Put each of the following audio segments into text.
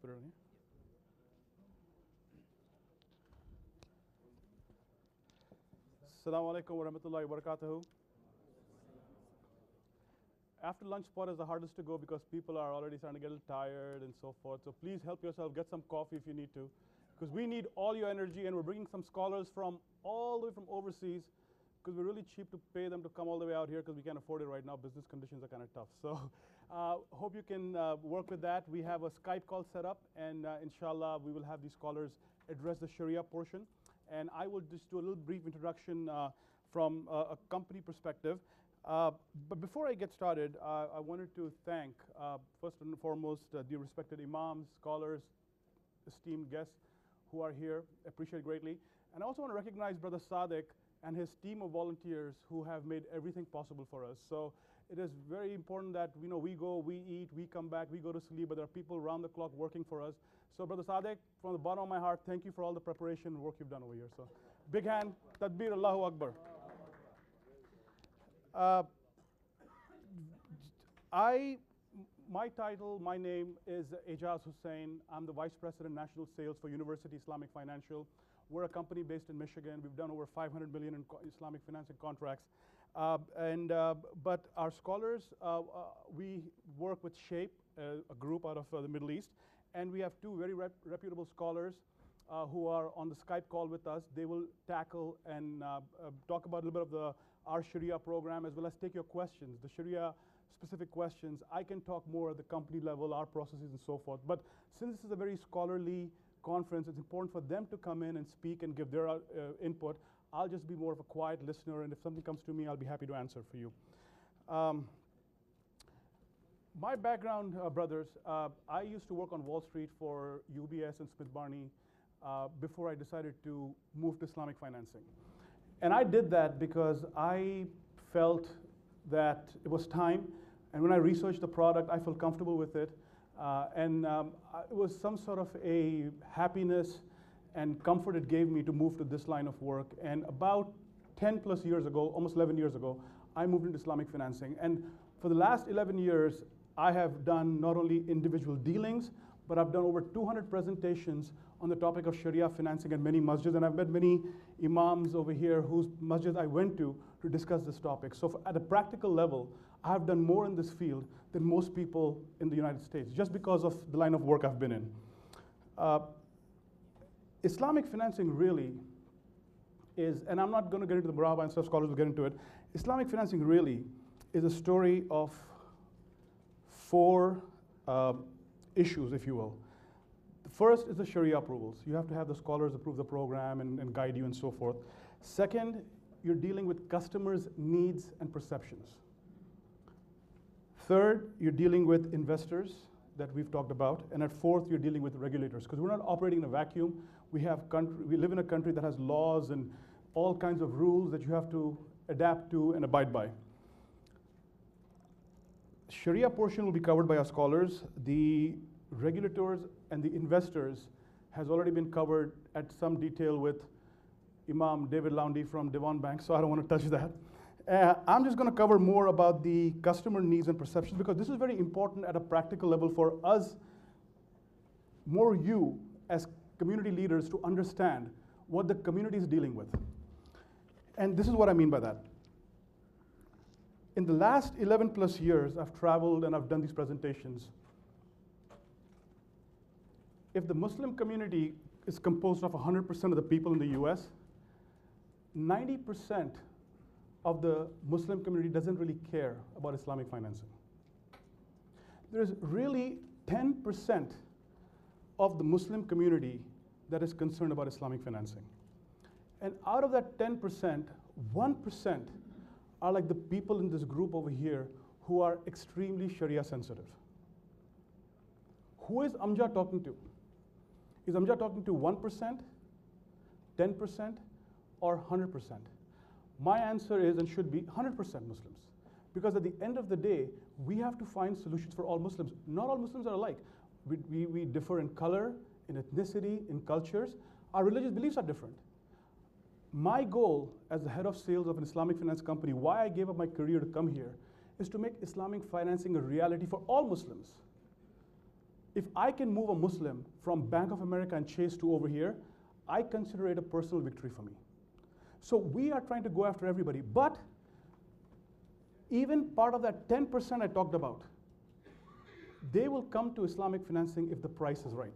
put it on here. Assalamu alaikum wa rahmatullahi wa barakatuhu. After lunch spot is the hardest to go because people are already starting to get a little tired and so forth. So please help yourself, get some coffee if you need to, because we need all your energy, and we're bringing some scholars from all the way from overseas, because we're really cheap to pay them to come all the way out here because we can't afford it right now. Business conditions are kind of tough. So hope you can work with that. We have a Skype call set up, and inshallah we will have these scholars address the Sharia portion. And I will just do a little brief introduction from a company perspective. But before I get started, I wanted to thank, first and foremost, the respected imams, scholars, esteemed guests who are here. Appreciate it greatly. And I also want to recognize Brother Sadiq and his team of volunteers who have made everything possible for us. So it is very important that we go, we eat, we come back, we go to sleep, but there are people around the clock working for us. So Brother Sadiq, from the bottom of my heart, thank you for all the preparation and work you've done over here. So big hand, Tadbir, Allahu Akbar. My title, my name is Aijaz Hussain. I'm the Vice President National Sales for University Islamic Financial. We're a company based in Michigan. We've done over 500 million in Islamic financing contracts. But our scholars, we work with Shaykh, a group out of the Middle East, and we have two very reputable scholars who are on the Skype call with us. They will tackle and talk about a little bit of our Sharia program, as well as take your questions, the Sharia specific questions. I can talk more at the company level, our processes and so forth. But since this is a very scholarly conference, it's important for them to come in and speak and give their input. I'll just be more of a quiet listener, and if something comes to me, I'll be happy to answer for you. My background, brothers, I used to work on Wall Street for UBS and Smith Barney before I decided to move to Islamic financing. And I did that because I felt that it was time, and when I researched the product, I felt comfortable with it. It was some sort of a happiness and comfort it gave me to move to this line of work. And about 10 plus years ago, almost 11 years ago, I moved into Islamic financing. And for the last 11 years, I have done not only individual dealings, but I've done over 200 presentations on the topic of Sharia financing at many masjids, and I've met many imams over here whose masjids I went to discuss this topic. So at a practical level, I have done more in this field than most people in the United States, just because of the line of work I've been in. Islamic financing really is, and I'm not going to get into the Murabaha and stuff, scholars will get into it. Islamic financing really is a story of four issues, if you will. The first is the Sharia approvals. You have to have the scholars approve the program and guide you and so forth. Second, you're dealing with customers' needs and perceptions. Third, you're dealing with investors that we've talked about. And at fourth, you're dealing with regulators, because we're not operating in a vacuum. We live in a country that has laws and all kinds of rules that you have to adapt to and abide by. Sharia portion will be covered by our scholars. The regulators and the investors has already been covered at some detail with Imam David Laundy from Devon Bank, so I don't want to touch that. I'm just going to cover more about the customer needs and perceptions, because this is very important at a practical level for us, more you as community leaders, to understand what the community is dealing with. And this is what I mean by that. In the last 11 plus years, I've traveled and I've done these presentations. If the Muslim community is composed of 100% of the people in the US, 90% of the Muslim community doesn't really care about Islamic financing. There's really 10% of the Muslim community that is concerned about Islamic financing. And out of that 10%, 1% are like the people in this group over here who are extremely Sharia sensitive. Who is Amja talking to? Is Amja talking to 1%, 10%, or 100%? My answer is and should be 100% Muslims. Because at the end of the day, we have to find solutions for all Muslims. Not all Muslims are alike. We differ in color, in ethnicity, in cultures. Our religious beliefs are different. My goal as the head of sales of an Islamic finance company, why I gave up my career to come here, is to make Islamic financing a reality for all Muslims. If I can move a Muslim from Bank of America and Chase to over here, I consider it a personal victory for me. So we are trying to go after everybody, but even part of that 10% I talked about, they will come to Islamic financing if the price is right.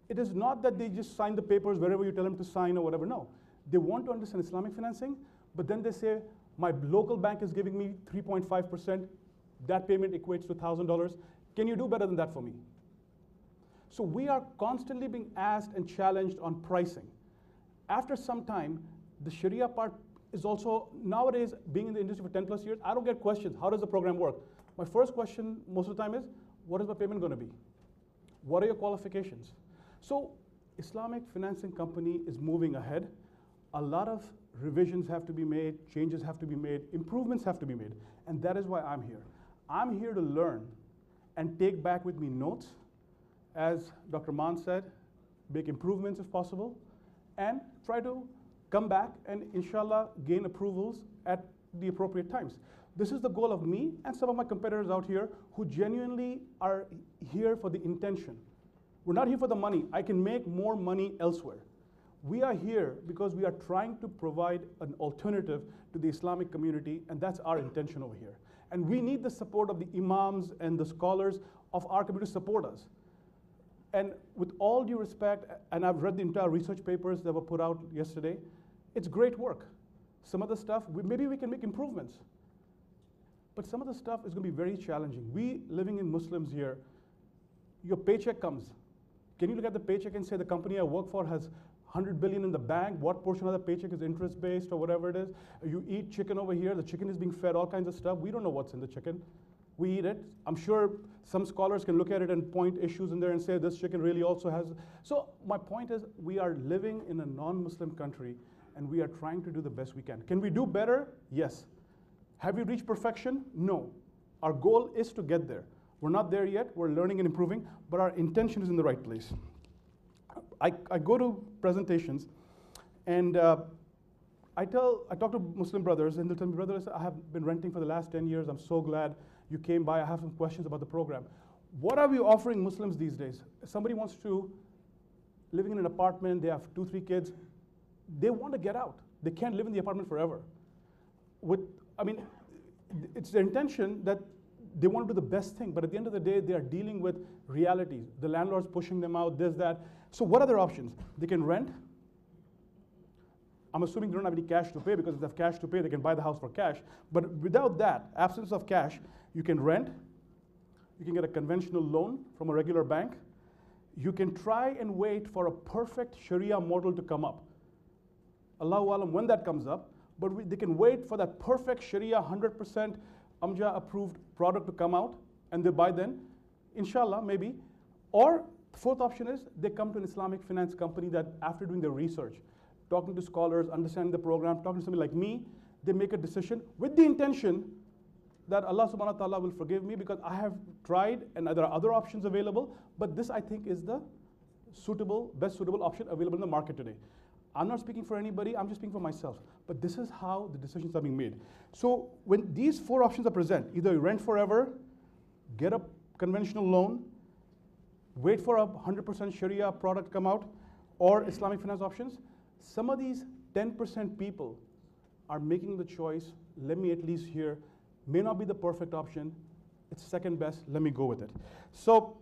It is not that they just sign the papers wherever you tell them to sign or whatever, no. They want to understand Islamic financing, but then they say, my local bank is giving me 3.5%, that payment equates to $1,000. Can you do better than that for me? So we are constantly being asked and challenged on pricing. After some time, the Sharia part is also, nowadays, being in the industry for 10 plus years, I don't get questions, how does the program work? My first question most of the time is, what is my payment going to be? What are your qualifications? So Islamic financing company is moving ahead. A lot of revisions have to be made, changes have to be made, improvements have to be made, and that is why I'm here. I'm here to learn and take back with me notes, as Dr. Maan said, make improvements if possible, and try to come back and inshallah gain approvals at the appropriate times. This is the goal of me and some of my competitors out here who genuinely are here for the intention. We're not here for the money. I can make more money elsewhere. We are here because we are trying to provide an alternative to the Islamic community, and that's our intention over here. And we need the support of the imams and the scholars of our community to support us. And with all due respect, and I've read the entire research papers that were put out yesterday, it's great work. Some of the stuff, maybe we can make improvements. But some of the stuff is going to be very challenging. We living in Muslims here, your paycheck comes. Can you look at the paycheck and say the company I work for has 100 billion in the bank, what portion of the paycheck is interest-based or whatever it is? You eat chicken over here, the chicken is being fed all kinds of stuff. We don't know what's in the chicken. We eat it. I'm sure some scholars can look at it and point issues in there and say this chicken really also has. So my point is we are living in a non-Muslim country and we are trying to do the best we can. Can we do better? Yes. Have we reached perfection? No. Our goal is to get there. We're not there yet. We're learning and improving, but our intention is in the right place. I go to presentations, and I talk to Muslim brothers, and they'll tell me, brothers, I have been renting for the last 10 years. I'm so glad you came by. I have some questions about the program. What are we offering Muslims these days? If somebody wants to, living in an apartment, they have 2, 3 kids, they want to get out. They can't live in the apartment forever. It's their intention that they want to do the best thing, but at the end of the day, they are dealing with realities. The landlord's pushing them out, this, that. So what are their options? They can rent. I'm assuming they don't have any cash to pay, because if they have cash to pay, they can buy the house for cash. But without that, absence of cash, you can rent. You can get a conventional loan from a regular bank. You can try and wait for a perfect Sharia model to come up. Allahu Alam when that comes up, but they can wait for that perfect Sharia 100% Amja approved product to come out, and they buy then, inshallah, maybe. Or the fourth option is they come to an Islamic finance company that after doing their research, talking to scholars, understanding the program, talking to somebody like me, they make a decision with the intention that Allah subhanahu wa ta'ala will forgive me because I have tried and there are other options available, but this I think is the best suitable option available in the market today. I'm not speaking for anybody, I'm just speaking for myself. But this is how the decisions are being made. So when these 4 options are present, either you rent forever, get a conventional loan, wait for a 100% Sharia product come out, or Islamic finance options, some of these 10% people are making the choice, let me at least hear, may not be the perfect option, it's second best, let me go with it. So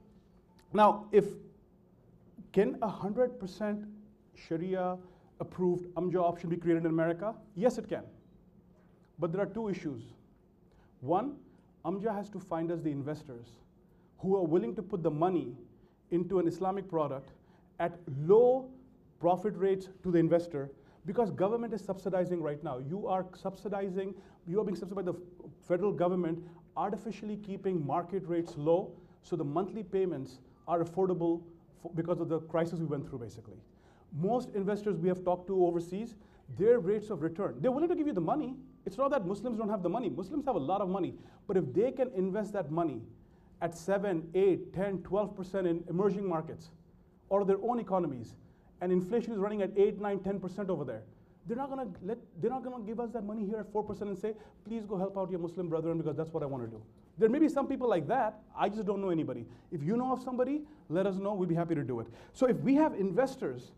now, can 100% Sharia approved Amja option be created in America? Yes, it can. But there are 2 issues. One, Amja has to find us the investors who are willing to put the money into an Islamic product at low profit rates to the investor, because government is subsidizing right now. You are being subsidized by the federal government, artificially keeping market rates low, so the monthly payments are affordable because of the crisis we went through, basically. Most investors we have talked to overseas, their rates of return, they're willing to give you the money. It's not that Muslims don't have the money. Muslims have a lot of money. But if they can invest that money at 7, 8, 10, 12% in emerging markets or their own economies, and inflation is running at 8, 9, 10% over there, they're not going to give us that money here at 4% and say, please go help out your Muslim brethren because that's what I want to do. There may be some people like that. I just don't know anybody. If you know of somebody, let us know. We'd be happy to do it. So if we have investors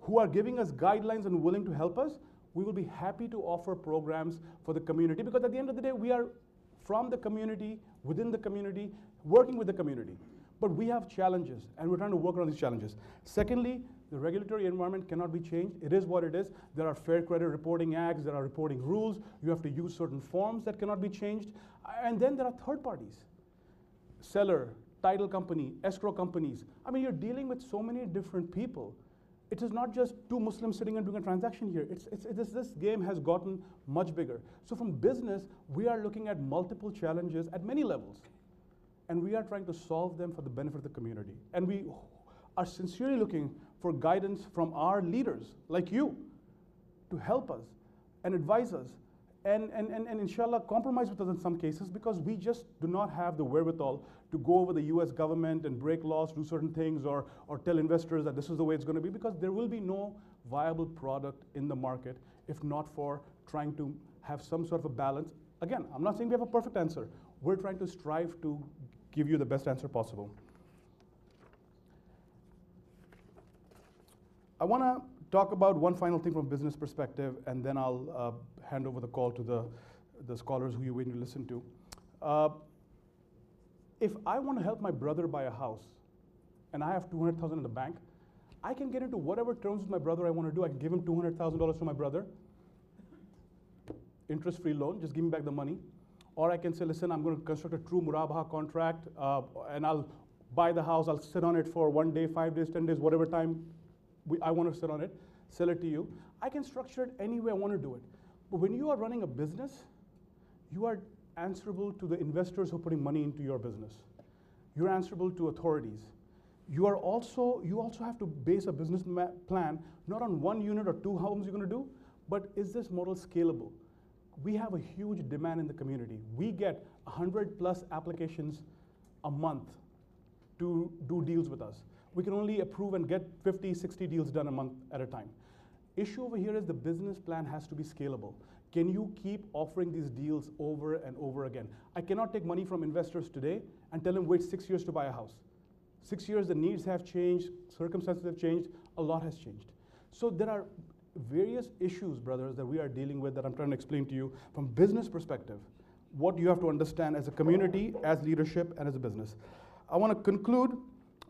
who are giving us guidelines and willing to help us, we will be happy to offer programs for the community, because at the end of the day, we are from the community, within the community, working with the community. But we have challenges, and we're trying to work around these challenges. Secondly, the regulatory environment cannot be changed. It is what it is. There are Fair Credit Reporting Acts, there are reporting rules. You have to use certain forms that cannot be changed. And then there are third parties. Seller, title company, escrow companies. I mean, you're dealing with so many different people. It is not just two Muslims sitting and doing a transaction here. This game has gotten much bigger. So from business, we are looking at multiple challenges at many levels. And we are trying to solve them for the benefit of the community. And we are sincerely looking for guidance from our leaders, like you, to help us and advise us, and inshallah compromise with us in some cases, because we just do not have the wherewithal to go over the US government and break laws, do certain things, or tell investors that this is the way it's going to be, because there will be no viable product in the market if not for trying to have some sort of a balance. Again, I'm not saying we have a perfect answer. We're trying to strive to give you the best answer possible. I want to talk about one final thing from a business perspective, and then I'll hand over the call to the scholars who you're waiting to listen to. If I want to help my brother buy a house, and I have $200,000 in the bank, I can get into whatever terms with my brother I want to do. I can give him $200,000 to my brother, interest-free loan, just give me back the money. Or I can say, listen, I'm going to construct a true Murabaha contract, and I'll buy the house, I'll sit on it for 1 day, 5 days, 10 days, whatever time I want to sit on it, sell it to you. I can structure it any way I want to do it. But when you are running a business, you are answerable to the investors who are putting money into your business. You're answerable to authorities. You also have to base a business plan not on 1 unit or 2 homes you're going to do, but is this model scalable? We have a huge demand in the community. We get 100+ applications a month to do deals with us. We can only approve and get 50, 60 deals done a month at a time. Issue over here is the business plan has to be scalable. Can you keep offering these deals over and over again? I cannot take money from investors today and tell them wait 6 years to buy a house. 6 years, the needs have changed, circumstances have changed, a lot has changed. So there are various issues, brothers, that we are dealing with that I'm trying to explain to you from business perspective, what you have to understand as a community, as leadership, and as a business. I want to conclude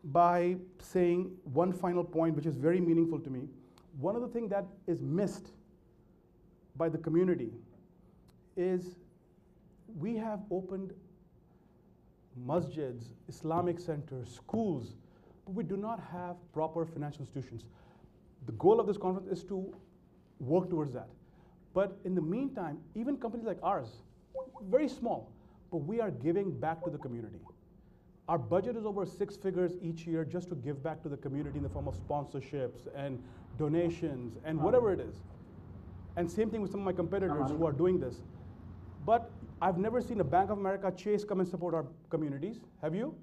by saying one final point, which is very meaningful to me. One of the things that is missed by the community is we have opened masjids, Islamic centers, schools, but we do not have proper financial institutions. The goal of this conference is to work towards that. But in the meantime, even companies like ours, very small, but we are giving back to the community. Our budget is over 6 figures each year just to give back to the community in the form of sponsorships and donations and whatever it is. And same thing with some of my competitors who are doing this. But I've never seen a Bank of America, Chase come and support our communities. Have you?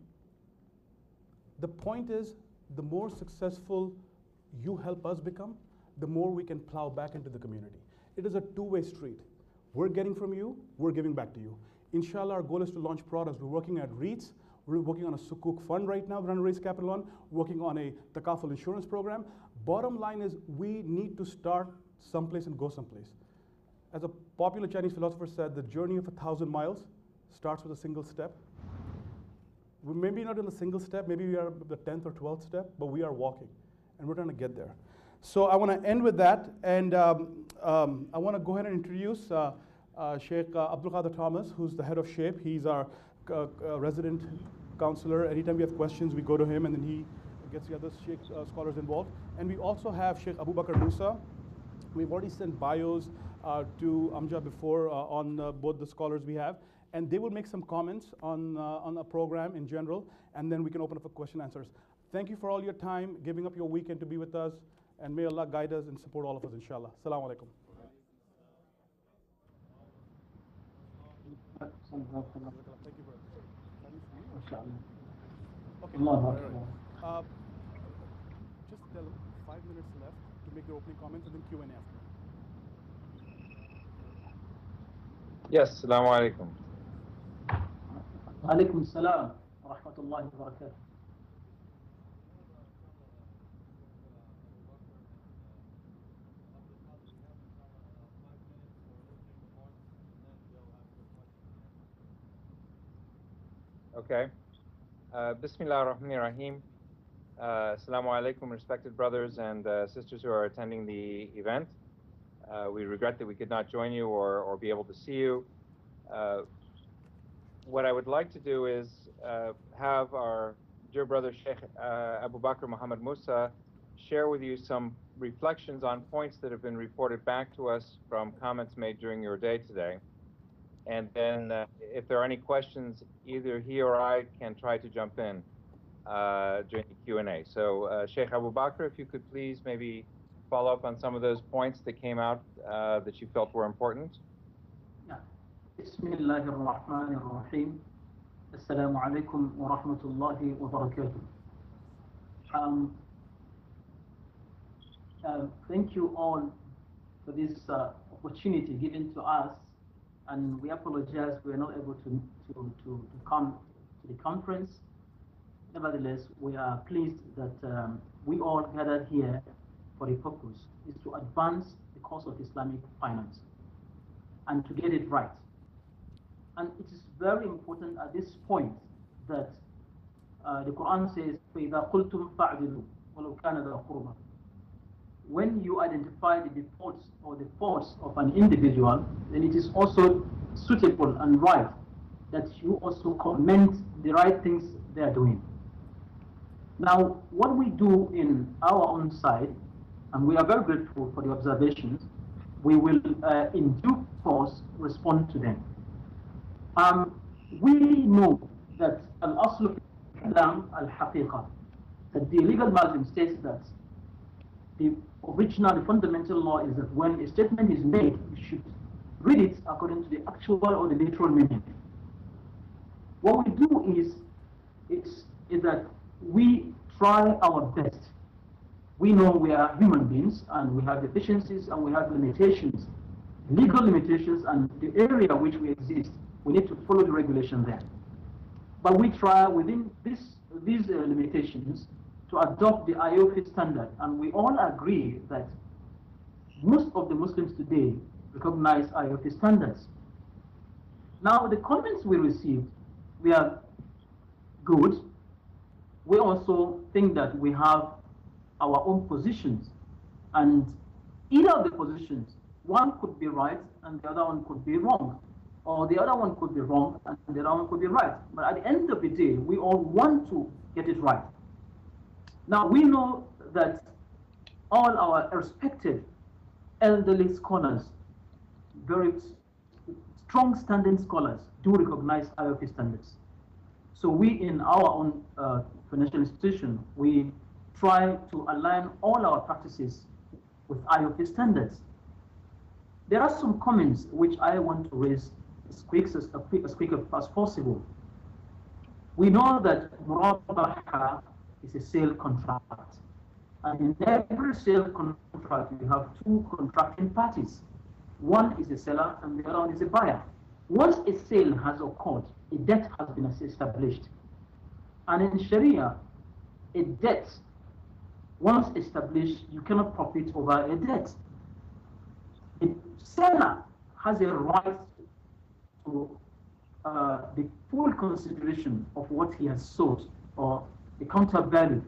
The point is, the more successful you help us become, the more we can plow back into the community. It is a two-way street. We're getting from you, we're giving back to you. Inshallah, our goal is to launch products. We're working at REITs. We're working on a Sukuk fund right now, we're trying to raise capital on, working on a Takaful insurance program. Bottom line is we need to start someplace and go someplace. As a popular Chinese philosopher said, the journey of 1,000 miles starts with a single step. We may be not in the single step, maybe we are the 10th or 12th step, but we are walking, and we're trying to get there. So I want to end with that, and I want to go ahead and introduce Shaykh Abdul Qadir Thomas, who's the head of Shaykh. He's our resident counselor. Anytime we have questions, we go to him, and then he gets the other Shaykh scholars involved. And we also have Shaykh Bakar Musa. We've already sent bios to Amja before on both the scholars we have, and they will make some comments on a program in general, and then we can open up for question and answers. Thank you for all your time, giving up your weekend to be with us, and may Allah guide us and support all of us, inshallah. Assalamu alaikum. Thank you for okay. Just tell them 5 minutes left to make the opening comments and then Q&A after. Yes, Assalamu alaikum. وعليكم السلام ورحمة الله وبركاته. Okay. Bismillah ar-Rahman ar-Rahim. Assalamu alaikum, respected brothers and sisters who are attending the event. We regret that we could not join you or be able to see you. What I would like to do is have our dear brother Shaykh Abu Bakr Muhammad Musa share with you some reflections on points that have been reported back to us from comments made during your day today. And then if there are any questions, either he or I can try to jump in during the Q&A. So Shaykh Abu Bakr, if you could please maybe follow up on some of those points that came out that you felt were important. Bismillah ar-Rahman ar-Rahim. Assalamu alaikum wa rahmatullahi wa barakatuh. Thank you all for this opportunity given to us, and we apologize we are not able to come to the conference. Nevertheless, we are pleased that we all gathered here for a purpose, is to advance the cause of Islamic finance and to get it right. And it is very important at this point that the Quran says, فَإِذَا قُلْتُمْ فَعْدِلُوا وَلَوْ كَانَ ذَا قُرْبَى. When you identify the defaults or the faults of an individual, then it is also suitable and right that you also comment the right things they are doing. Now, what we do in our own side, and we are very grateful for the observations, we will in due course respond to them. We know that al-aslu kalam al-haqiqa, that the legal margin states that the original, the fundamental law is that when a statement is made, you should read it according to the actual or the literal meaning. What we do is that we try our best. We know we are human beings and we have deficiencies and we have limitations, legal limitations, and the area which we exist, we need to follow the regulation there. But we try within these limitations to adopt the IOF standard, and we all agree that most of the Muslims today recognize IOF standards. Now, the comments we received, we are good. We also think that we have our own positions, and either of the positions, one could be right and the other one could be wrong, or the other one could be wrong and the other one could be right. But at the end of the day, we all want to get it right. Now, we know that all our respected elderly scholars, very strong standing scholars, do recognize IOF standards. So we in our own financial institution, we try to align all our practices with IOF standards. There are some comments which I want to raise as quick as possible. We know that Murabaha is a sale contract. And in every sale contract, you have two contracting parties. One is a seller and the other one is a buyer. Once a sale has occurred, a debt has been established. And in Sharia, a debt, once established, you cannot profit over a debt. The seller has a right to the full consideration of what he has sold or the counter value.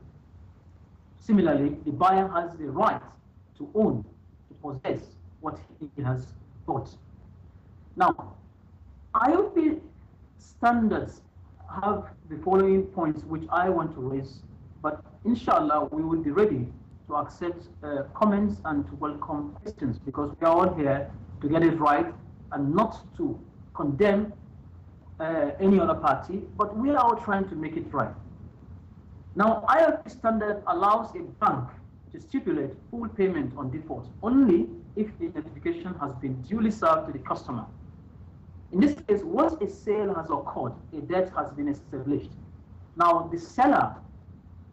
Similarly, the buyer has the right to own, to possess what he has bought. Now, IOP standards have the following points which I want to raise, but inshallah we will be ready to accept comments and to welcome questions, because we are all here to get it right and not to condemn any other party, but we are all trying to make it right. Now, IOP standard allows a bank to stipulate full payment on default only if the notification has been duly served to the customer. In this case, once a sale has occurred, a debt has been established. Now, the seller,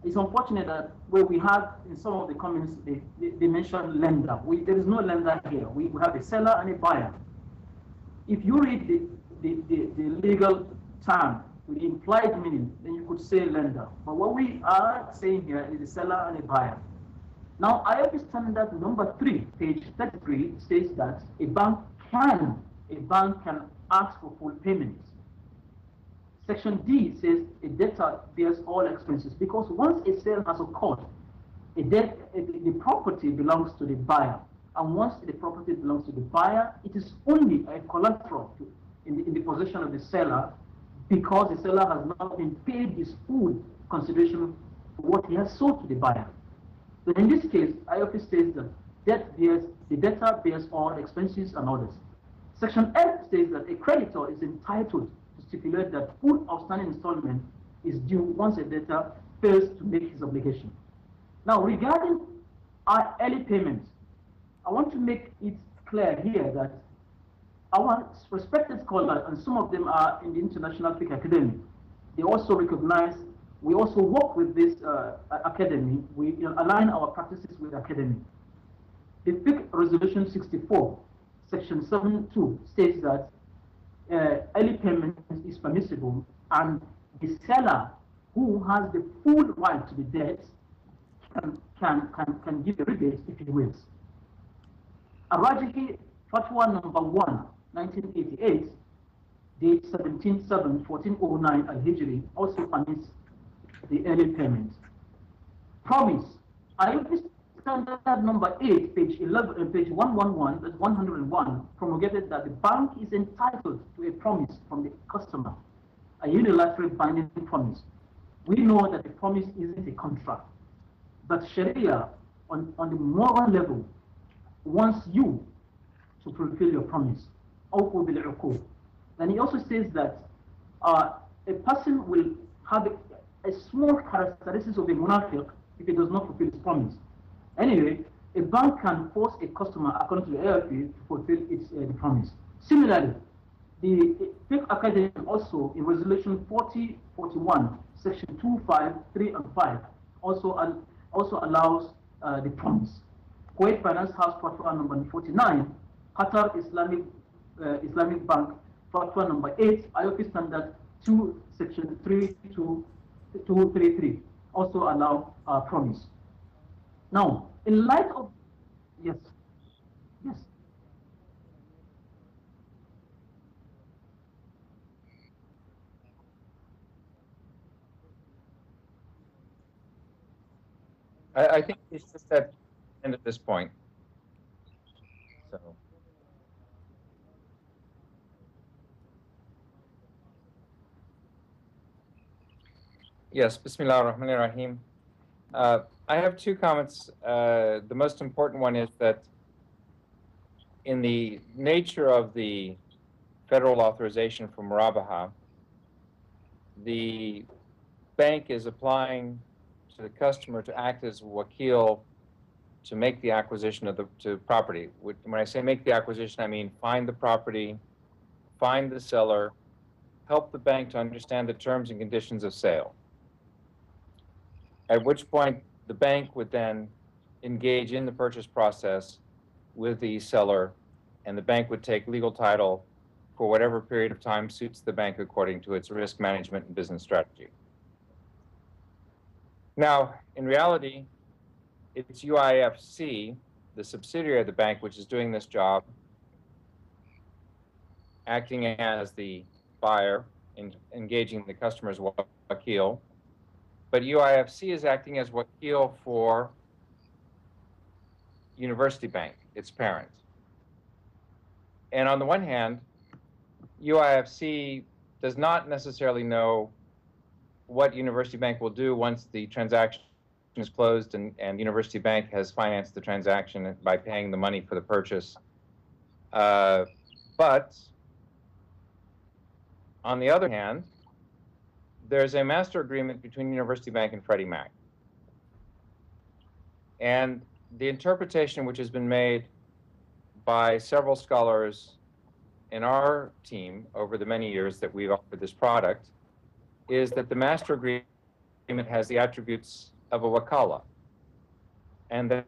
it's unfortunate that where we have in some of the comments, they mention lender. There is no lender here. We have a seller and a buyer. If you read the legal term with the implied meaning, then you could say lender. But what we are saying here is a seller and a buyer. Now, IFRS standard number 3, page 33, says that a bank can ask for full payments. Section D says a debtor bears all expenses, because once a sale has occurred, the property belongs to the buyer. And once the property belongs to the buyer, it is only a collateral in the possession of the seller, because the seller has not been paid his full consideration for what he has sold to the buyer. So in this case, IFRS says that the debtor bears all expenses and others. Section F says that a creditor is entitled to stipulate that full outstanding installment is due once a debtor fails to make his obligation. Now, regarding our early payments, I want to make it clear here that our respected scholars, and some of them are in the International Fiqh Academy, they also recognize, we also work with this academy, we align our practices with academy. The Fiqh Resolution 64, Section 7.2 states that early payment is permissible, and the seller who has the full right to the debt can give a rebate if he wills. AlRajihi Fatwa number 1, 1988, date 17/7/1409 Al-Hijri, also permits the early payment. Promise. IFRS standard number 8, page 11, page 111, that's 101, promulgated that the bank is entitled to a promise from the customer, a unilateral binding promise. We know that the promise isn't a contract, but Sharia, on the moral level, wants you to fulfill your promise. Then he also says that a person will have a small characteristics of a munafiq if he does not fulfill his promise. Anyway, a bank can force a customer, according to the ARP, to fulfill the promise. Similarly, the Fiqh Academy also, in Resolution 4041, Section 2, 5, 3, and 5, also allows the promise. Kuwait Finance House Fatwa number 49, Qatar Islamic Bank Fatwa number 8, IOP Standard 2, Section 233, also allow promise. Now, in light of, yes. I think it's just at the end at this point. So. Yes, Bismillah ar-Rahman ar-Rahim. I have two comments. The most important one is that in the nature of the federal authorization for Murabaha, the bank is applying to the customer to act as wakil to make the acquisition of the property. When I say make the acquisition, I mean find the property, find the seller, help the bank to understand the terms and conditions of sale. At which point the bank would then engage in the purchase process with the seller, and the bank would take legal title for whatever period of time suits the bank according to its risk management and business strategy. Now, in reality, it's UIFC, the subsidiary of the bank, which is doing this job, acting as the buyer, engaging the customer's wakil. But UIFC is acting as wakil for University Bank, its parent. And on the one hand, UIFC does not necessarily know what University Bank will do once the transaction is closed and University Bank has financed the transaction by paying the money for the purchase. But on the other hand, there's a master agreement between University Bank and Freddie Mac. And the interpretation which has been made by several scholars in our team over the many years that we've offered this product is that the master agreement has the attributes of a wakala, and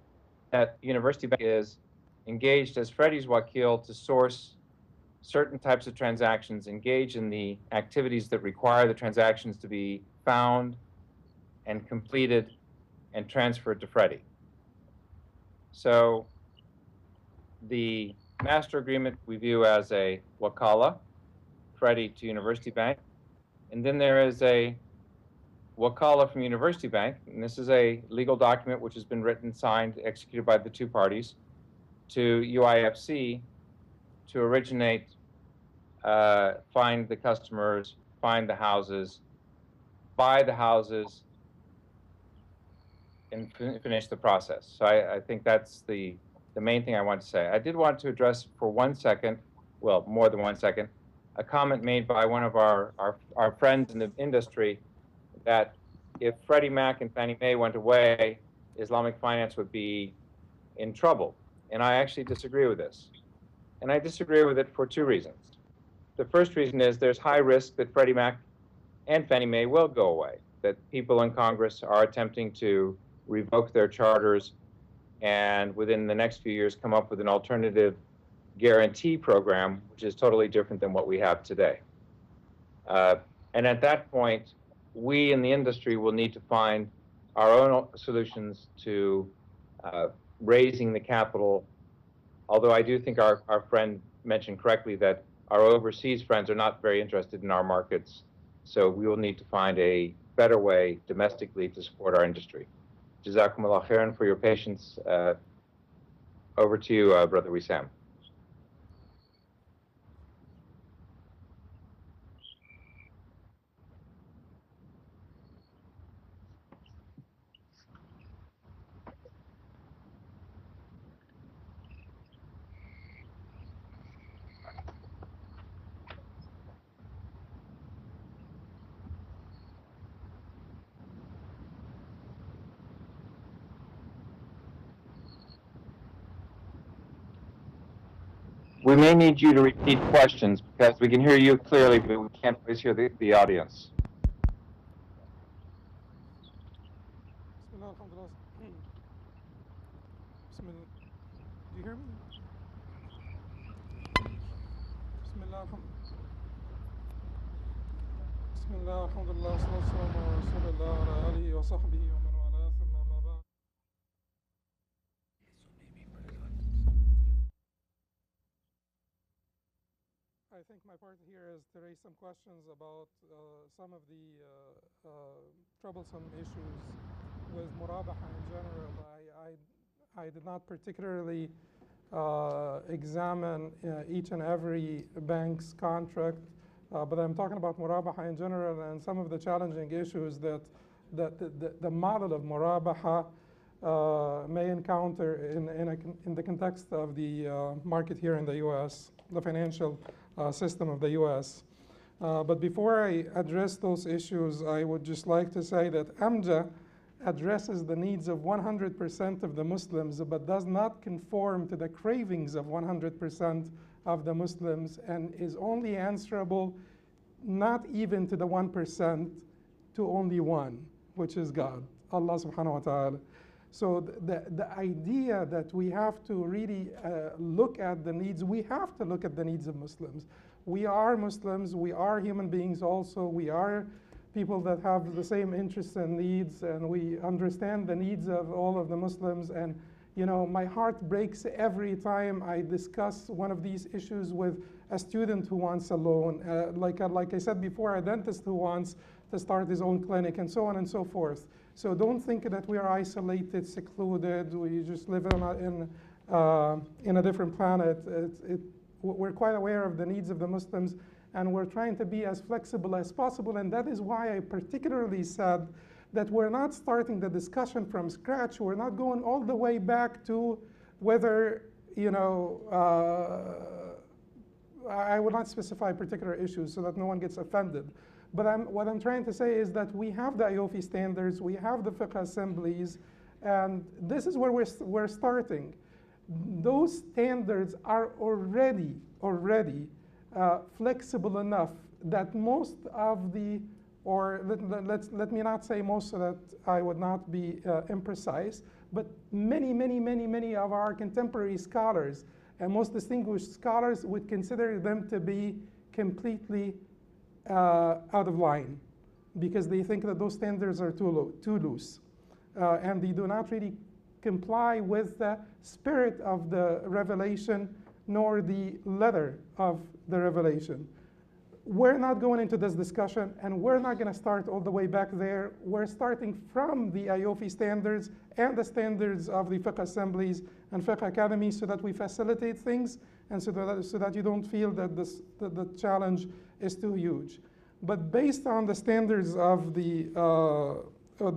that University Bank is engaged as Freddie's wakil to source certain types of transactions, engage in the activities that require the transactions to be found and completed and transferred to Freddie. So the master agreement we view as a wakala, Freddie to University Bank, and then there is a wakala from University Bank, and this is a legal document which has been written, signed, executed by the two parties, to UIFC to originate, find the customers, find the houses, buy the houses, and finish the process. So I think that's the main thing I want to say. I did want to address for 1 second, well, more than 1 second, a comment made by one of our friends in the industry that if Freddie Mac and Fannie Mae went away, Islamic finance would be in trouble. And I actually disagree with this. And I disagree with it for two reasons. The first reason is there's high risk that Freddie Mac and Fannie Mae will go away, that people in Congress are attempting to revoke their charters and within the next few years come up with an alternative guarantee program, which is totally different than what we have today. And at that point, we in the industry will need to find our own solutions to raising the capital, although I do think our friend mentioned correctly that our overseas friends are not very interested in our markets, so we will need to find a better way domestically to support our industry. Jazakumullah khairan for your patience. Over to you, Brother Wissam. We may need you to repeat questions because we can hear you clearly, but we can't always hear the audience. Do you hear me? Bismillah, alhamdulillah, sallallahu ala rasulillah, ala alihi wa sahbihi wa man wala, thumma ma ba'd. I think my part here is to raise some questions about some of the troublesome issues with Murabaha in general. I did not particularly examine each and every bank's contract, but I'm talking about Murabaha in general and some of the challenging issues that the model of Murabaha may encounter in the context of the market here in the U.S., the financial system of the U.S. But before I address those issues, I would just like to say that Amja addresses the needs of 100% of the Muslims, but does not conform to the cravings of 100% of the Muslims, and is only answerable not even to the 1%, to only one, which is God, Allah subhanahu wa ta'ala. So the idea that we have to really look at the needs, we have to look at the needs of Muslims. We are Muslims, we are human beings also, we are people that have the same interests and needs, and we understand the needs of all of the Muslims. And you know, my heart breaks every time I discuss one of these issues with a student who wants a loan, like I said before, a dentist who wants to start his own clinic, and so on and so forth. So don't think that we are isolated, secluded, we just live in a different planet. We're quite aware of the needs of the Muslims, and we're trying to be as flexible as possible. And that is why I particularly said that we're not starting the discussion from scratch. We're not going all the way back to whether, you know, I will not specify particular issues so that no one gets offended. But what I'm trying to say is that we have the IOFI standards, we have the fiqh assemblies, and this is where we're starting. Those standards are already flexible enough that most of the, or let me not say most so that I would not be imprecise, but many of our contemporary scholars and most distinguished scholars would consider them to be completely out of line, because they think that those standards are too loose, and they do not really comply with the spirit of the revelation nor the letter of the revelation. We're not going into this discussion, and we're not going to start all the way back there. We're starting from the IOFI standards and the standards of the fiqh assemblies and fiqh academies, so that we facilitate things, and so that you don't feel that the challenge is too huge. But based on the standards of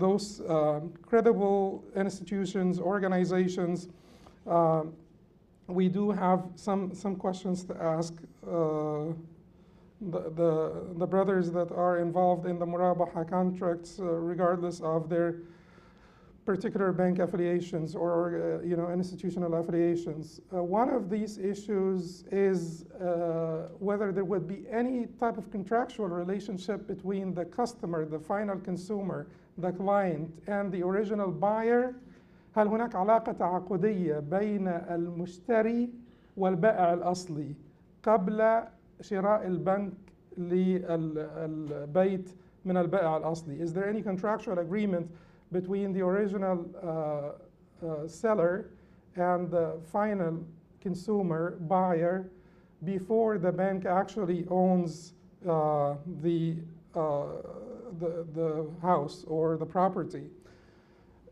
those credible institutions, organizations, we do have some questions to ask the brothers that are involved in the Murabaha contracts, regardless of their particular bank affiliations or institutional affiliations. One of these issues is whether there would be any type of contractual relationship between the customer, the final consumer, the client, and the original buyer. هل هناك علاقة تعاقدية بين المشتري والبائع الأصلي قبل شراء البنك للبيت من البائع الأصلي? Is there any contractual agreement between the original seller and the final consumer buyer before the bank actually owns the house or the property?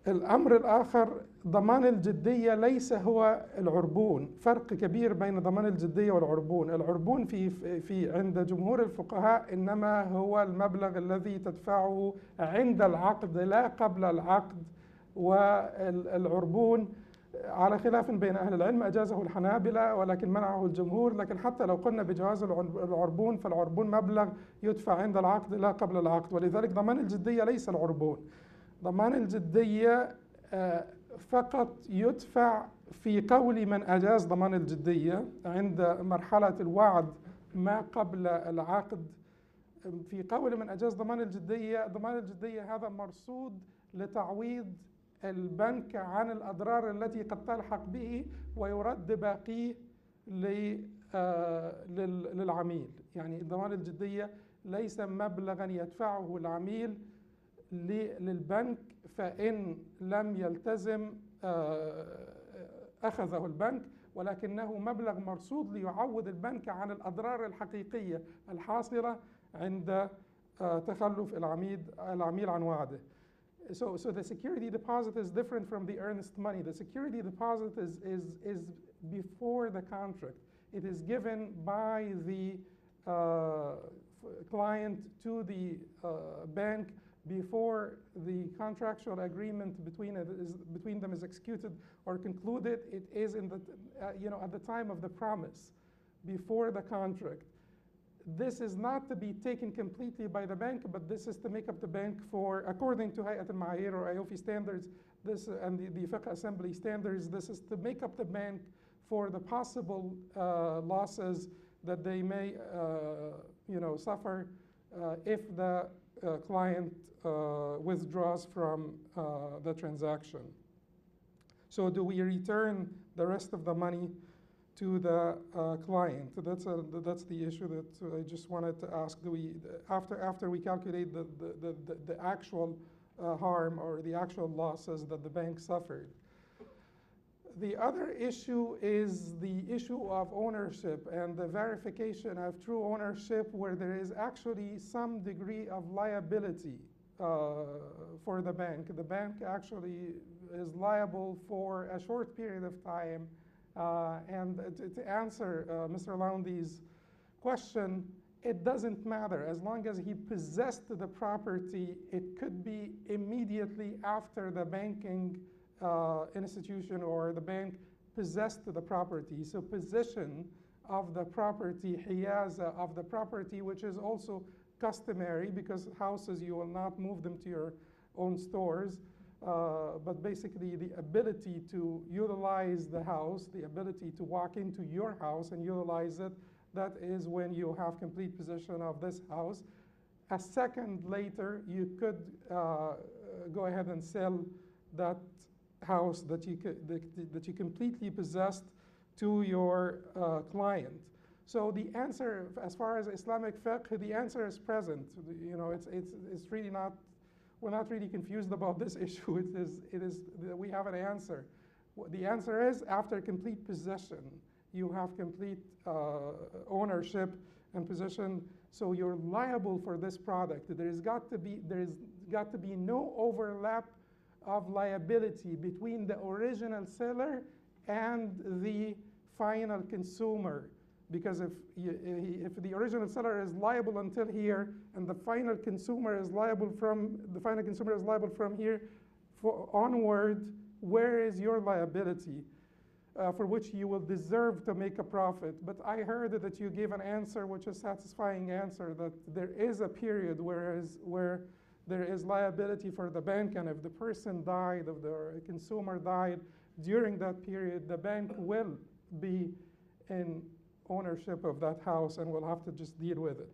الأمر الآخر، ضمان الجدية ليس هو العربون. فرق كبير بين ضمان الجدية والعربون. العربون في عند جمهور الفقهاء إنما هو المبلغ الذي تدفعه عند العقد لا قبل العقد، والعربون على خلاف بين أهل العلم أجازه الحنابلة ولكن منعه الجمهور. لكن حتى لو قلنا بجواز العربون، فالعربون مبلغ يدفع عند العقد لا قبل العقد، ولذلك ضمان الجدية ليس العربون. ضمان الجدية فقط يدفع في قول من أجاز ضمان الجدية عند مرحلة الوعد ما قبل العقد. في قول من أجاز ضمان الجدية، ضمان الجدية هذا مرصود لتعويض البنك عن الأضرار التي قد تلحق به، ويرد باقيه للعميل. يعني ضمان الجدية ليس مبلغا يدفعه العميل للبنك، فإن لم يلتزم أخذه البنك، ولكنه مبلغ مرصود ليعوض البنك عن الأضرار الحقيقية الحاصلة عند تخلف العميل عن وعده. So the security deposit is different from the earnest money. The security deposit is before the contract. It is given by the client to the bank before the contractual agreement between them is executed or concluded. It is in the at the time of the promise, before the contract. This is not to be taken completely by the bank, but this is to make up the bank for, according to Hayat al-Ma'ayir or IOFI standards, this and the fiqh assembly standards, this is to make up the bank for the possible losses that they may suffer if the client withdraws from the transaction. So do we return the rest of the money to the client? That's the issue that I just wanted to ask. Do we, after we calculate the actual harm or the actual losses that the bank suffered? The other issue is the issue of ownership and the verification of true ownership, where there is actually some degree of liability for the bank. The bank actually is liable for a short period of time. And to answer Mr. Laundy's question, it doesn't matter. As long as he possessed the property, it could be immediately after the banking institution or the bank possessed the property. So possession of the property, hiyaza of the property, which is also customary because houses, you will not move them to your own stores. But basically the ability to utilize the house, the ability to walk into your house and utilize it, that is when you have complete possession of this house. A second later, you could go ahead and sell that house that you completely possessed to your client. So the answer, as far as Islamic fiqh, the answer is present. You know, it's really not, we're not really confused about this issue. It is we have an answer. The answer is after complete possession, you have complete ownership and possession, so you're liable for this product. There has got to be no overlap of liability between the original seller and the final consumer. Because if the original seller is liable until here, and the final consumer is liable from here onward, where is your liability for which you will deserve to make a profit? But I heard that you gave an answer which is a satisfying answer, that there is a period where there is liability for the bank, and if the person died, if the consumer died during that period, the bank will be in ownership of that house and will have to just deal with it.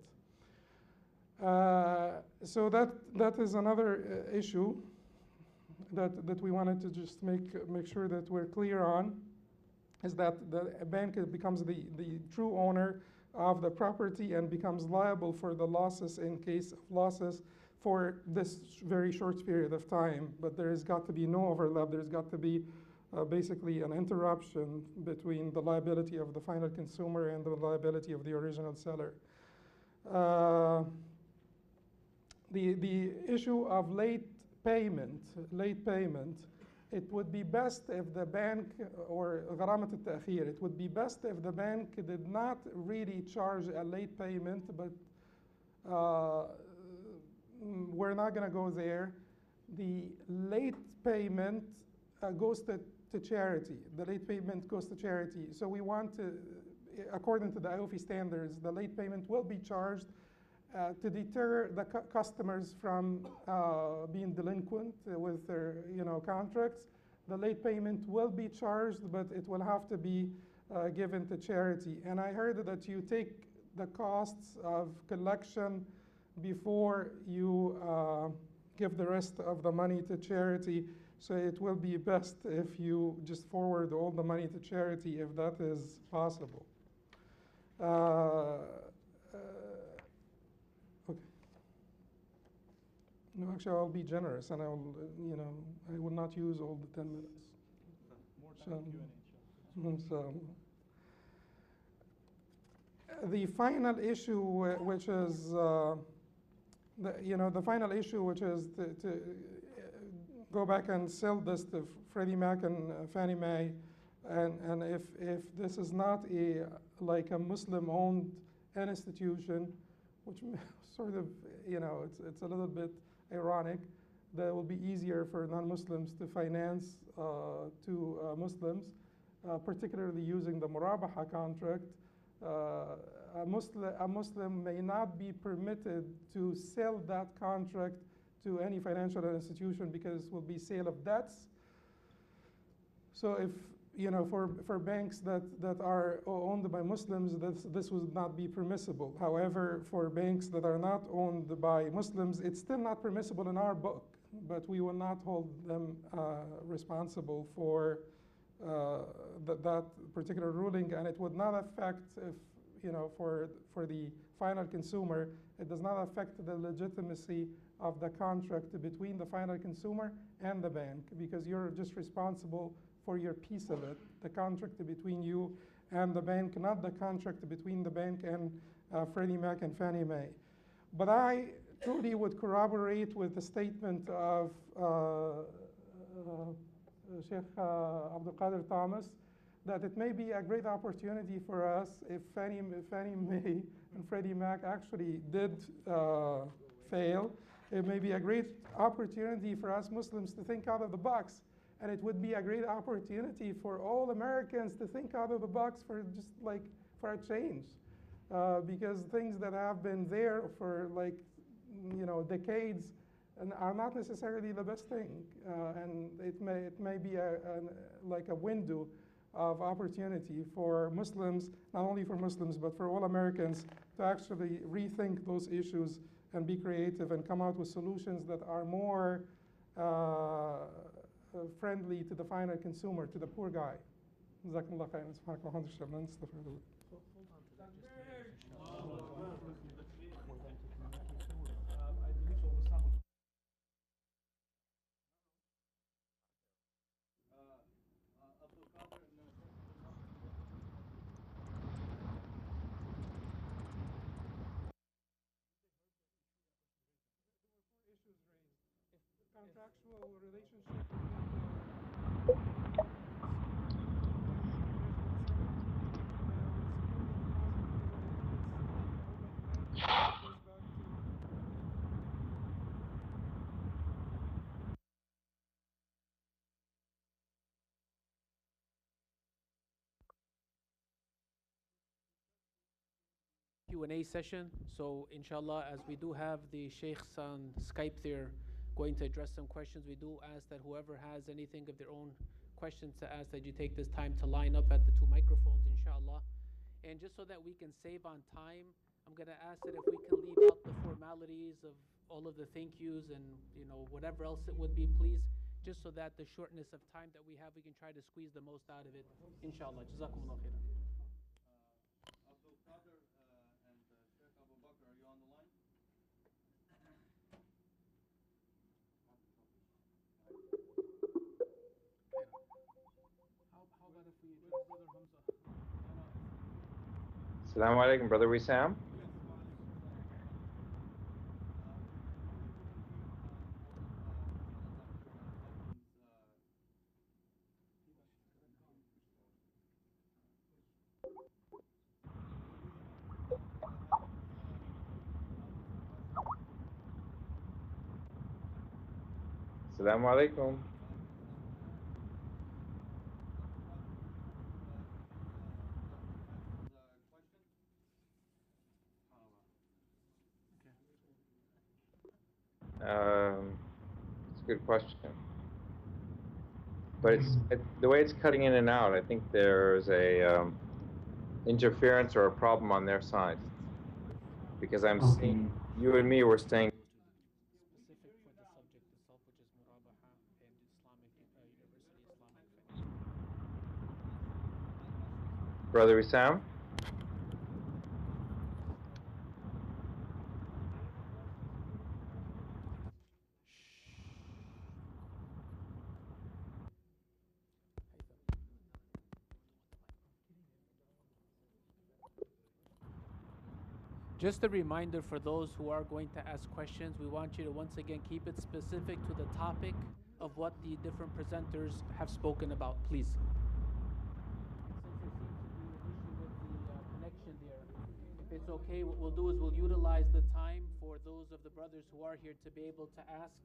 So that is another issue that we wanted to just make sure that we're clear on, is that the bank becomes the true owner of the property and becomes liable for the losses in case of losses for this very short period of time. But there has got to be no overlap. There's got to be basically an interruption between the liability of the final consumer and the liability of the original seller. The issue of late payment, it would be best if the bank, or غرامة التأخير, it would be best if the bank did not really charge a late payment, but we're not going to go there. The late payment goes to charity. The late payment goes to charity. So we want to, according to the IOFI standards, the late payment will be charged to deter the customers from being delinquent with their contracts. The late payment will be charged, but it will have to be given to charity. And I heard that you take the costs of collection before you give the rest of the money to charity. So it will be best if you just forward all the money to charity, if that is possible. Okay. No, actually, I'll be generous, and I will not use all the 10 minutes. More time Q&A. So, the final issue, which is the final issue, which is to go back and sell this to Freddie Mac and Fannie Mae, and if this is not like a Muslim-owned institution, which sort of it's a little bit ironic, that it will be easier for non-Muslims to finance to Muslims, particularly using the Murabaha contract. A Muslim may not be permitted to sell that contract to any financial institution because it will be sale of debts. So if, for banks that are owned by Muslims, this would not be permissible. However, for banks that are not owned by Muslims, it's still not permissible in our book, but we will not hold them responsible for that particular ruling, and it would not affect, if for the final consumer, it does not affect the legitimacy of the contract between the final consumer and the bank, because you're just responsible for your piece of it, the contract between you and the bank, not the contract between the bank and Freddie Mac and Fannie Mae. But I truly would corroborate with the statement of Shaykh Abdul Qadir Thomas, that it may be a great opportunity for us if Fannie Mae and Freddie Mac actually did fail. It may be a great opportunity for us Muslims to think out of the box, and it would be a great opportunity for all Americans to think out of the box for a change, because things that have been there for decades and are not necessarily the best thing, and it may be like a window of opportunity for Muslims, not only for Muslims, but for all Americans, to actually rethink those issues and be creative and come out with solutions that are more friendly to the final consumer, to the poor guy. جزاكم الله خيرا. سبحانك اللهم وبحمدك نستغفرك. Contractual relationship Q&A session. So inshallah, as we do have the Shaykhs on Skype there going to address some questions, we do ask that whoever has anything of their own questions to ask, that you take this time to line up at the two microphones, inshallah. And just so that we can save on time, I'm going to ask that if we can leave out the formalities of all of the thank yous and whatever else it would be, please, just so that the shortness of time that we have, we can try to squeeze the most out of it, inshallah. Jazakumullah khairan. Assalamu alaikum, Brother Wissam. Assalamu alaikum. It's a good question, but the way it's cutting in and out. I think there's a interference or a problem on their side, because I'm seeing you and me were staying Specific for the subject itself, which is Murabaha and Islamic University Islamic. Brother Wissam. Just a reminder for those who are going to ask questions, we want you to once again keep it specific to the topic of what the different presenters have spoken about, please. Since there seems to be an issue with the connection there, if it's okay, what we'll do is we'll utilize the time for those of the brothers who are here to be able to ask,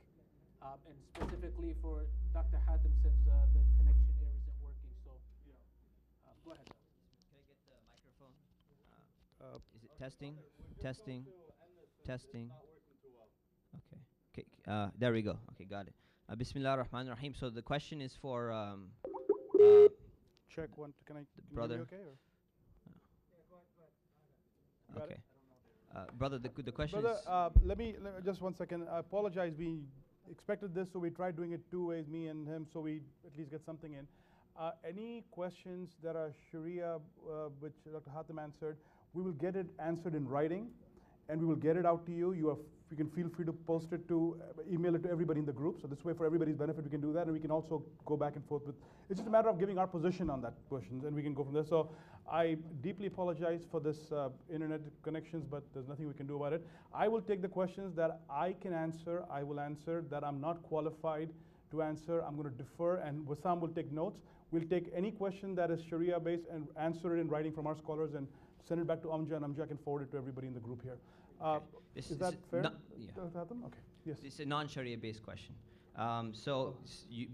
and specifically for Dr. Hatem, since the connection here isn't working. So, go ahead. Can I get the microphone? Is it testing? Testing. Testing. Okay. There we go. Okay, got it. Bismillah ar-Rahman ar-Rahim. So the question is for Check one. Can brother. You hear me okay? Okay. Brother, the question Brother, is. let me just 1 second. I apologize. We expected this, so we tried doing it 2 ways, me and him, so we at least get something in. Any questions that are Sharia, which Dr. Hatem answered, we will get it answered in writing, and we will get it out to you. You can feel free to post it to, email it to everybody in the group. So this way, for everybody's benefit, we can do that, and we can also go back and forth with. It's just a matter of giving our position on that question, and we can go from there. So I deeply apologize for this internet connections, but there's nothing we can do about it. I will take the questions that I can answer. I will answer that I'm not qualified to answer. I'm going to defer, and Wissam will take notes. We'll take any question that is Sharia-based and answer it in writing from our scholars and send it back to Amja, and Amja can forward it to everybody in the group here. Is that fair? Yeah. Okay. Yes. It's a non-Sharia based question. So you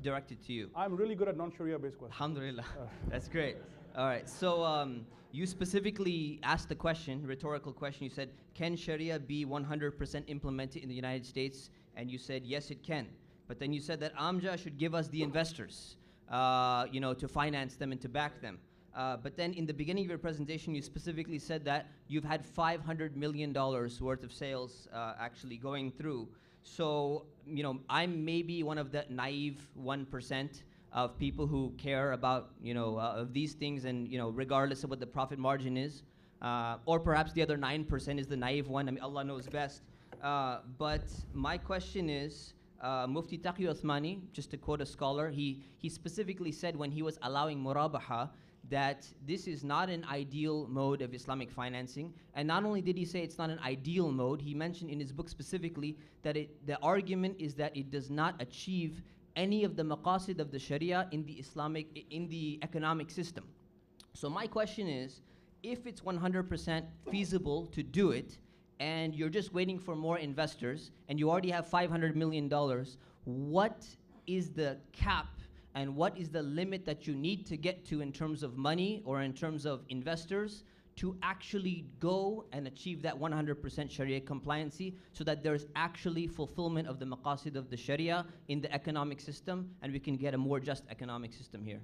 directed to you. I'm really good at non-Sharia based questions. Alhamdulillah. That's great. All right. So you specifically asked the question, rhetorical question. You said, can Sharia be 100% implemented in the United States? And you said, yes, it can. But then you said that Amja should give us the investors, to finance them and to back them. But then in the beginning of your presentation, you specifically said that you've had $500 million worth of sales actually going through. So, I'm maybe one of the naive 1%. of people who care about, of these things, and, regardless of what the profit margin is. Or perhaps the other 9% is the naive one. I mean, Allah knows best. But my question is, Mufti Taqi Uthmani, just to quote a scholar, he specifically said when he was allowing Murabaha that this is not an ideal mode of Islamic financing. And not only did he say it's not an ideal mode, he mentioned in his book specifically that the argument is that it does not achieve any of the maqasid of the Sharia in the economic system. So my question is, if it's 100% feasible to do it, and you're just waiting for more investors, and you already have $500 million, what is the cap and what is the limit that you need to get to in terms of money or in terms of investors to actually go and achieve that 100% Sharia compliancy, so that there's actually fulfillment of the maqasid of the Sharia in the economic system, and we can get a more just economic system here?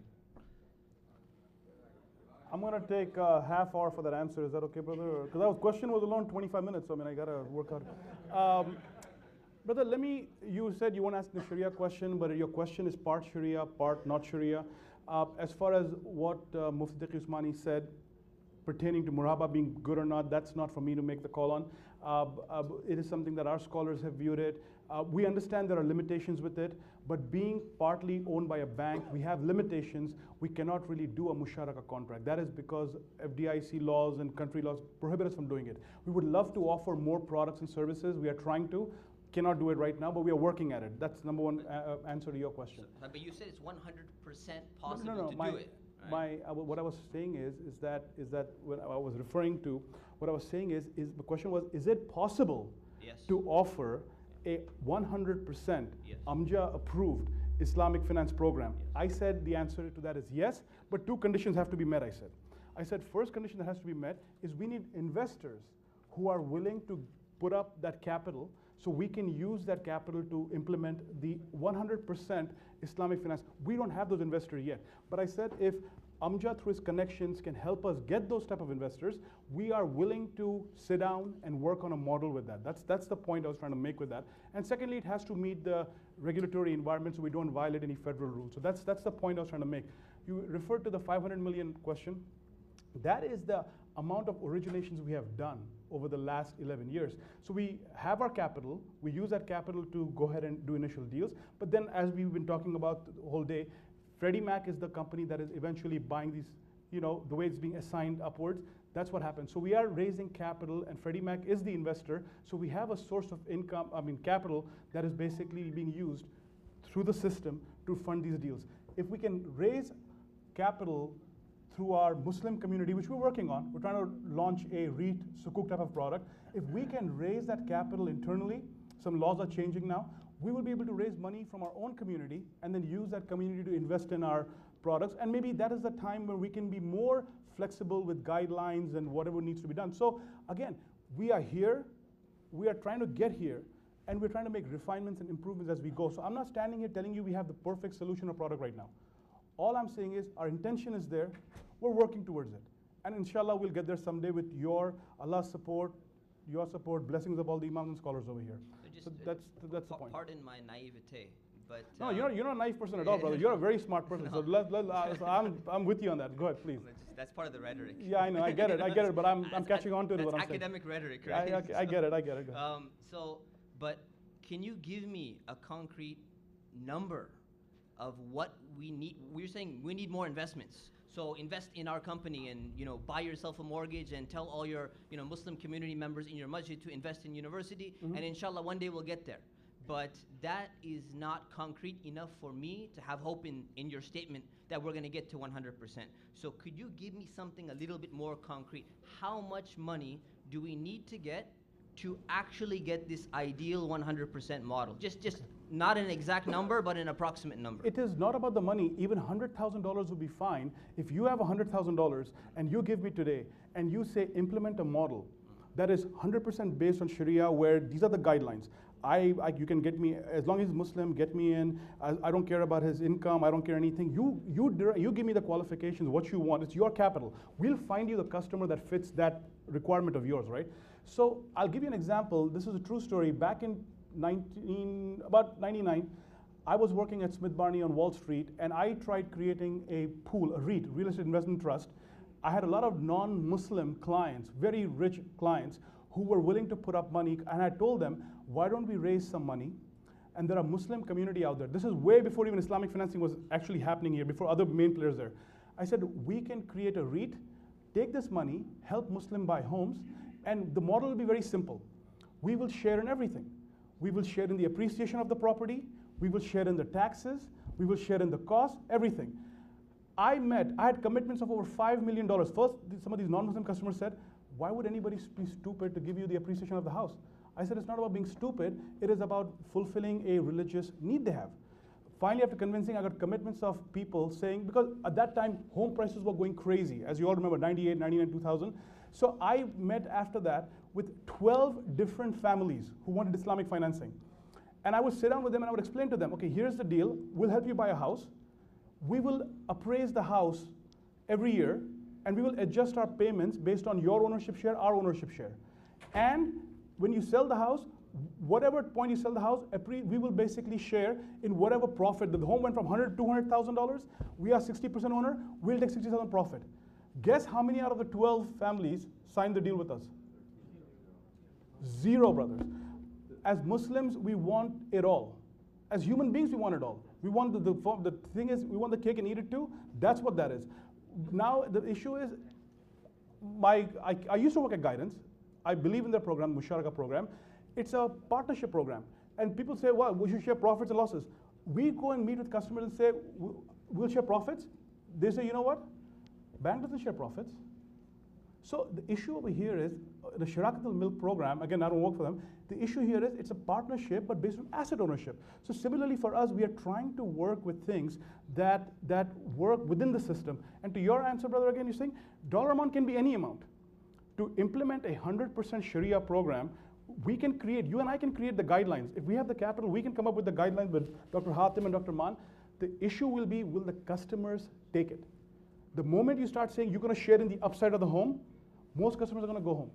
I'm going to take a half hour for that answer. Is that okay, brother? Because that question was alone 25 minutes, so I mean, I got to work out. Brother, you said you want to ask the Sharia question, but your question is part Sharia, part not Sharia. As far as what Mufti Taqi Uthmani said pertaining to Murabaha being good or not, that's not for me to make the call on. It is something that our scholars have viewed it. We understand there are limitations with it, but being partly owned by a bank, we have limitations. We cannot really do a musharaka contract. That is because FDIC laws and country laws prohibit us from doing it. We would love to offer more products and services. We are trying to. Cannot do it right now, but we are working at it. That's number one answer to your question. So, but you said it's 100% possible to do it. Right? What I was saying is that when I was referring to, what I was saying is the question was, is it possible to offer a 100% Amja approved Islamic finance program? I said the answer to that is yes, but two conditions have to be met, I said first condition that has to be met is we need investors who are willing to put up that capital so we can use that capital to implement the 100% Islamic finance. We don't have those investors yet. But I said if Amja through his connections can help us get those type of investors, we are willing to sit down and work on a model with that. That's the point I was trying to make with that. And secondly, it has to meet the regulatory environment so we don't violate any federal rules. So that's the point I was trying to make. You referred to the 500 million question. That is the amount of originations we have done over the last 11 years. So we have our capital, we use that capital to go ahead and do initial deals, but then as we've been talking about the whole day, Freddie Mac is the company that is eventually buying these, the way it's being assigned upwards, that's what happens. So we are raising capital and Freddie Mac is the investor, so we have a source of income, capital that is basically being used through the system to fund these deals. If we can raise capital through our Muslim community, which we're working on. We're trying to launch a REIT sukuk type of product. If we can raise that capital internally, some laws are changing now, we will be able to raise money from our own community and then use that community to invest in our products. And maybe that is the time where we can be more flexible with guidelines and whatever needs to be done. So again, we are here, we are trying to get here, and we're trying to make refinements and improvements as we go. So I'm not standing here telling you we have the perfect solution or product right now. All I'm saying is our intention is there. We're working towards it. And inshallah, we'll get there someday with Allah's support, your support, blessings of all the imams and scholars over here. So that's the point. Pardon my naivete, but... No, you're not a naive person at all, brother. You're a very smart person. No. So I'm with you on that. Go ahead, please. That's part of the rhetoric. Yeah, I know. I get it, but I'm catching on to it. That's what I'm academic saying. Rhetoric, right? I get it. But can you give me a concrete number of what we need? We're saying we need more investments. So invest in our company and buy yourself a mortgage and tell all your Muslim community members in your masjid to invest in university, and inshallah one day we'll get there. But that is not concrete enough for me to have hope in your statement that we're going to get to 100%. So could you give me something a little bit more concrete? How much money do we need to get to actually get this ideal 100% model? Just not an exact number, but an approximate number. It is not about the money. Even $100,000 would be fine. If you have $100,000 and you give me today and you say implement a model that is 100% based on Sharia, where these are the guidelines. You can get me, as long as he's Muslim, get me in. I don't care about his income. I don't care anything. You give me the qualifications, what you want. It's your capital. We'll find you the customer that fits that requirement of yours, right? So I'll give you an example. This is a true story. Back in about 99, I was working at Smith Barney on Wall Street, and I tried creating a pool, a REIT, Real Estate Investment Trust. I had a lot of non-Muslim clients, very rich clients, who were willing to put up money, and I told them, why don't we raise some money? And there are Muslim community out there. This is way before even Islamic financing was actually happening here, before other main players there. I said, we can create a REIT, take this money, help Muslim buy homes, and the model will be very simple. We will share in everything. We will share in the appreciation of the property, we will share in the taxes, we will share in the cost, everything. I had commitments of over $5 million. First, some of these non-Muslim customers said, why would anybody be stupid to give you the appreciation of the house? I said, it's not about being stupid, it is about fulfilling a religious need they have. Finally, after convincing, I got commitments of people saying, because at that time, home prices were going crazy, as you all remember, 98, 99, 2000. So I met after that with 12 different families who wanted Islamic financing. And I would sit down with them and I would explain to them, okay, here's the deal, we'll help you buy a house. We will appraise the house every year, and we will adjust our payments based on your ownership share, our ownership share. And when you sell the house, whatever point you sell the house, we will basically share in whatever profit. The home went from $100,000 to $200,000. We are 60% owner. We'll take 60% profit. Guess how many out of the 12 families signed the deal with us? 0, brothers. As Muslims, we want it all. As human beings, we want it all. We want the thing is, we want the cake and eat it too. That's what that is. Now the issue is, I used to work at Guidance. I believe in their program, Musharaka program. It's a partnership program. And people say, well, we should share profits and losses. We go and meet with customers and say, we'll share profits. They say, you know what? Bank doesn't share profits. So the issue over here is, the Shirakatul Milk program, again, I don't work for them. The issue here is, it's a partnership, but based on asset ownership. So similarly for us, we are trying to work with things that work within the system. And to your answer, brother, again, you're saying, dollar amount can be any amount. To implement a 100% Sharia program, we can create, you and I can create the guidelines. If we have the capital, we can come up with the guidelines with Dr. Hatem and Dr. Man. The issue will be, will the customers take it? The moment you start saying you're going to share in the upside of the home, most customers are going to go home.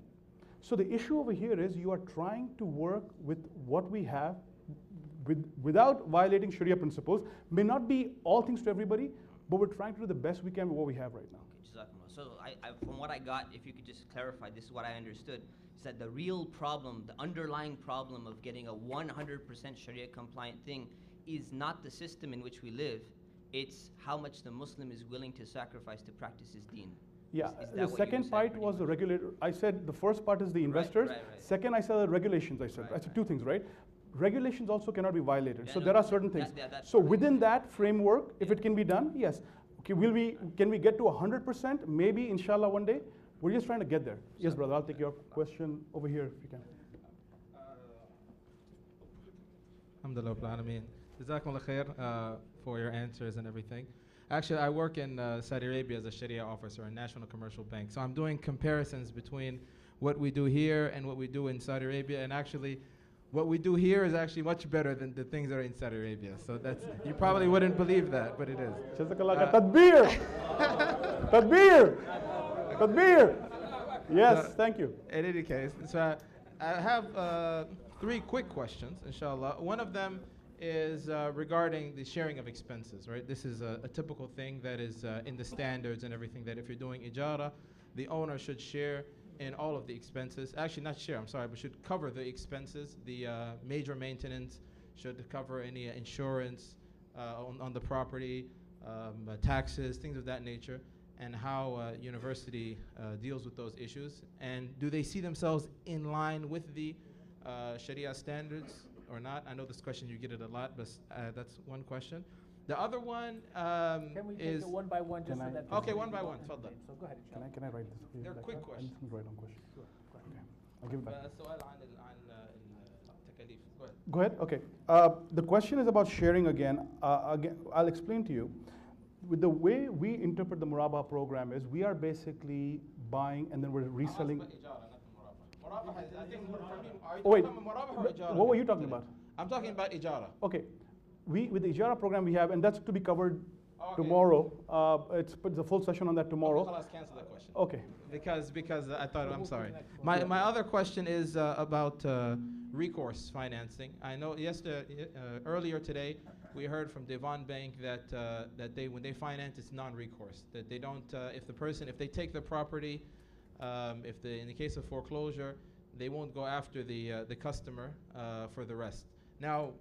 So the issue over here is, you are trying to work with what we have without violating Sharia principles. May not be all things to everybody, but we're trying to do the best we can with what we have right now. So from what I got, if you could just clarify, this is what I understood, is that the real problem, the underlying problem of getting a 100% Sharia compliant thing is not the system in which we live, it's how much the Muslim is willing to sacrifice to practice his deen. Yeah, the second part was the regulator. I said the first part is the investors. Right. Second, I said the regulations, I said. I said two things, right? Regulations also cannot be violated. Yeah, so there are certain things. So within that framework, if it can be done, yes. Okay, can we get to 100%? Maybe, inshallah, one day. We're just trying to get there. Yes, brother, I'll take your question over here if you can. Alhamdulillah, Alameen. Jazakumullah khair for your answers and everything. Actually, I work in Saudi Arabia as a Sharia officer in National Commercial Bank. So I'm doing comparisons between what we do here and what we do in Saudi Arabia. And actually, what we do here is actually much better than the things that are in Saudi Arabia. So that's, you probably wouldn't believe that, but it is. Tadbir! Tadbir! Tadbir! Yes, thank you. In any case, so I have 3 quick questions, inshallah. One of them is regarding the sharing of expenses, right? This is a typical thing that is in the standards and everything, that if you're doing ijara, the owner should share in all of the expenses. Actually, not share, I'm sorry, but should cover the expenses. The major maintenance should cover any insurance on the property, taxes, things of that nature, and how university deals with those issues. And do they see themselves in line with the Sharia standards or not? I know this question, you get it a lot, but that's one question. The other one can we take it one by one, just so that okay, one by one. So go ahead. Can I write this for you? They're quick questions. I write down questions. Sure. Okay. I'll give it back. Go ahead. Okay. The question is about sharing again. I'll explain to you. With the way we interpret the Murabaha program is, we are basically buying and then we're reselling. I think for me, oh wait, what were you talking about? I'm talking about ijara. Okay. With the ijara program we have, and that's to be covered tomorrow. It's a full session on that tomorrow. Okay, let's cancel that question. Okay. Because I thought, I'm sorry. My other question is about recourse financing. I know earlier today, we heard from Devon Bank that that when they finance, it's non-recourse. That they don't, if they take the property, in the case of foreclosure, they won't go after the customer for the rest. Now,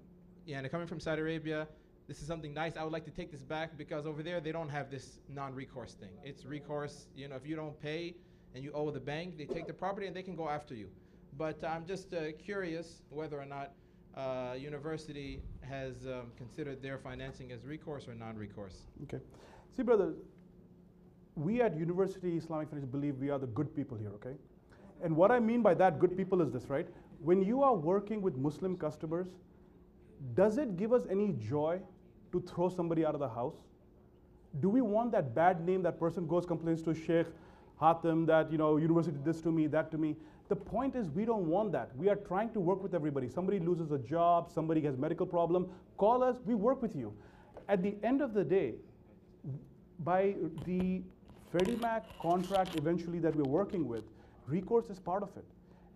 yeah, and coming from Saudi Arabia, this is something nice. I would like to take this back because over there they don't have this non-recourse thing. It's recourse. If you don't pay and you owe the bank, they take the property and they can go after you. But I'm just curious whether or not university has considered their financing as recourse or non-recourse. Okay. See, brother, we at University Islamic Finance believe we are the good people here, okay? And what I mean by that good people is this, right? When you are working with Muslim customers, does it give us any joy to throw somebody out of the house? Do we want that bad name, that person goes complains to Shaykh Hatem that, university did this to me, that to me? The point is we don't want that. We are trying to work with everybody. Somebody loses a job, somebody has medical problem, call us, we work with you. At the end of the day, by the Freddie Mac contract eventually that we're working with, recourse is part of it.